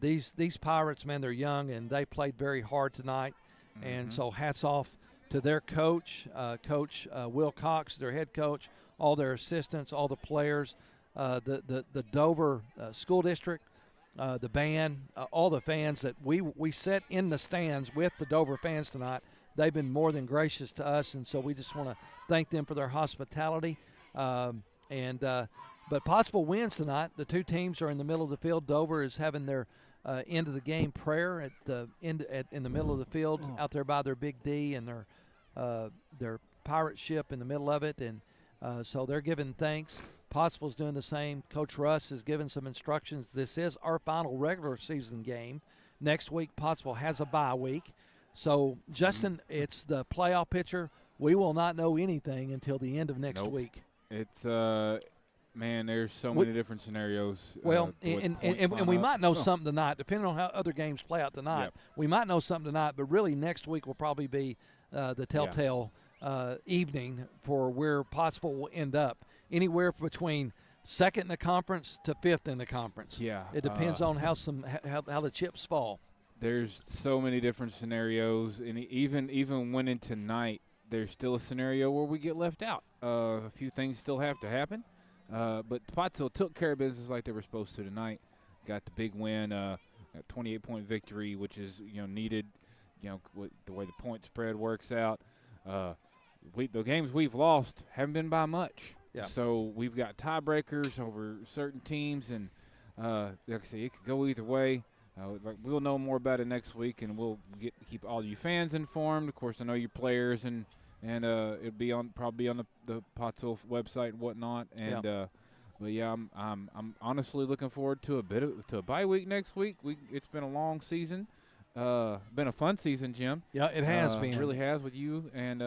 These Pirates, man, they're young and they played very hard tonight, and so hats off to their coach, Coach Will Cox, their head coach, all their assistants, all the players, the Dover School District, the band, all the fans that we sat in the stands with the Dover fans tonight. They've been more than gracious to us, and so we just want to thank them for their hospitality. But Pottsville wins tonight. The two teams are in the middle of the field. Dover is having their end of the game prayer at the end in the middle of the field out there by their Big D and their pirate ship in the middle of it, and so they're giving thanks. Pottsville's doing the same. Coach Russ has given some instructions. This is our final regular season game. Next week, Pottsville has a bye week. So, Justin, it's the playoff picture. We will not know anything until the end of next week. It's man, there's so many different scenarios. Well, and we might know something tonight, depending on how other games play out tonight. Yep. We might know something tonight, but really next week will probably be the telltale evening for where Pottsville will end up. Anywhere between second in the conference to fifth in the conference. Yeah, it depends on how the chips fall. There's so many different scenarios, and even winning tonight, there's still a scenario where we get left out. A few things still have to happen, but Pottsville took care of business like they were supposed to tonight. Got the big win, a 28-point victory, which is needed. With the way the point spread works out. The games we've lost haven't been by much. Yeah. So we've got tiebreakers over certain teams, and like I say, it could go either way. We'll know more about it next week, and we'll keep all you fans informed. Of course, I know your players, and it'll be probably on the Pottsville website and whatnot. And but yeah, I'm honestly looking forward to a bye week next week. It's been a long season. Been a fun season, Jim. Yeah, it has been. It really has with you, and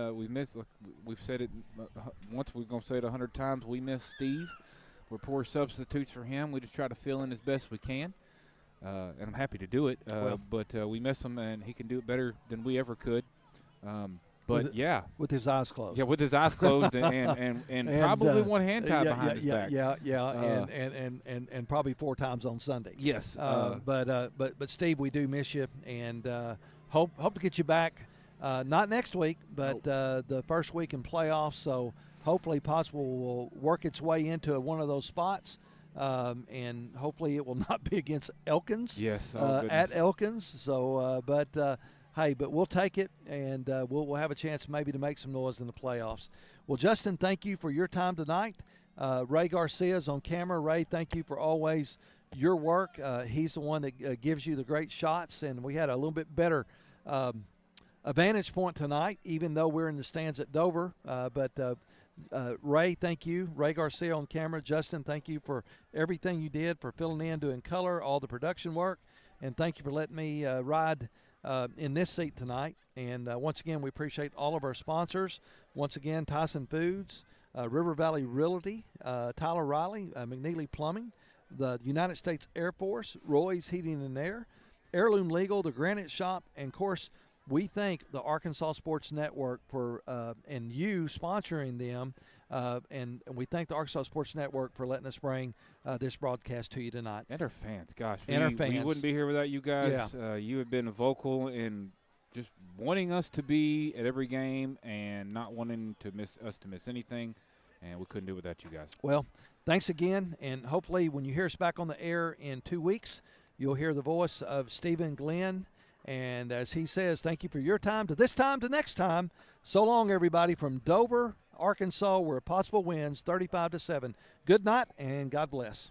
we've said it once. We're gonna say it 100 times. We miss Steve. We're poor substitutes for him. We just try to fill in as best we can, and I'm happy to do it. But we miss him, and he can do it better than we ever could. But with his eyes closed. Yeah, with his eyes closed, and probably one hand tied behind his back. And probably 4 times on Sunday. Yes. But Steve, we do miss you, and hope to get you back. Not next week, but the first week in playoffs. So hopefully Pottsville will work its way into one of those spots, and hopefully it will not be against Elkins. Yes. At Elkins. So, hey, but we'll take it, and we'll have a chance maybe to make some noise in the playoffs. Well, Justin, thank you for your time tonight. Ray Garcia's on camera. Ray, thank you for always your work. He's the one that gives you the great shots, and we had a little bit better a vantage point tonight, even though we're in the stands at Dover. But Ray, thank you. Ray Garcia on camera. Justin, thank you for everything you did, for filling in, doing color, all the production work, and thank you for letting me ride in this seat tonight. And once again, we appreciate all of our sponsors. Once again, Tyson Foods, River Valley Realty, Tyler Riley, McNeely Plumbing, the United States Air Force, Roy's Heating and Air, Heirloom Legal, the Granite Shop, and of course, we thank the Arkansas Sports Network for and you sponsoring them, and we thank the Arkansas Sports Network for letting us bring this broadcast to you tonight. And our fans, gosh. And our fans. We wouldn't be here without you guys. Yeah. You have been vocal in just wanting us to be at every game and not wanting to miss anything, and we couldn't do it without you guys. Well, thanks again, and hopefully when you hear us back on the air in 2 weeks, you'll hear the voice of Stephen Glenn. And as he says, thank you for your time to this time to next time. So long, everybody, from Dover, Arkansas, where Pottsville wins 35-7. Good night, and God bless.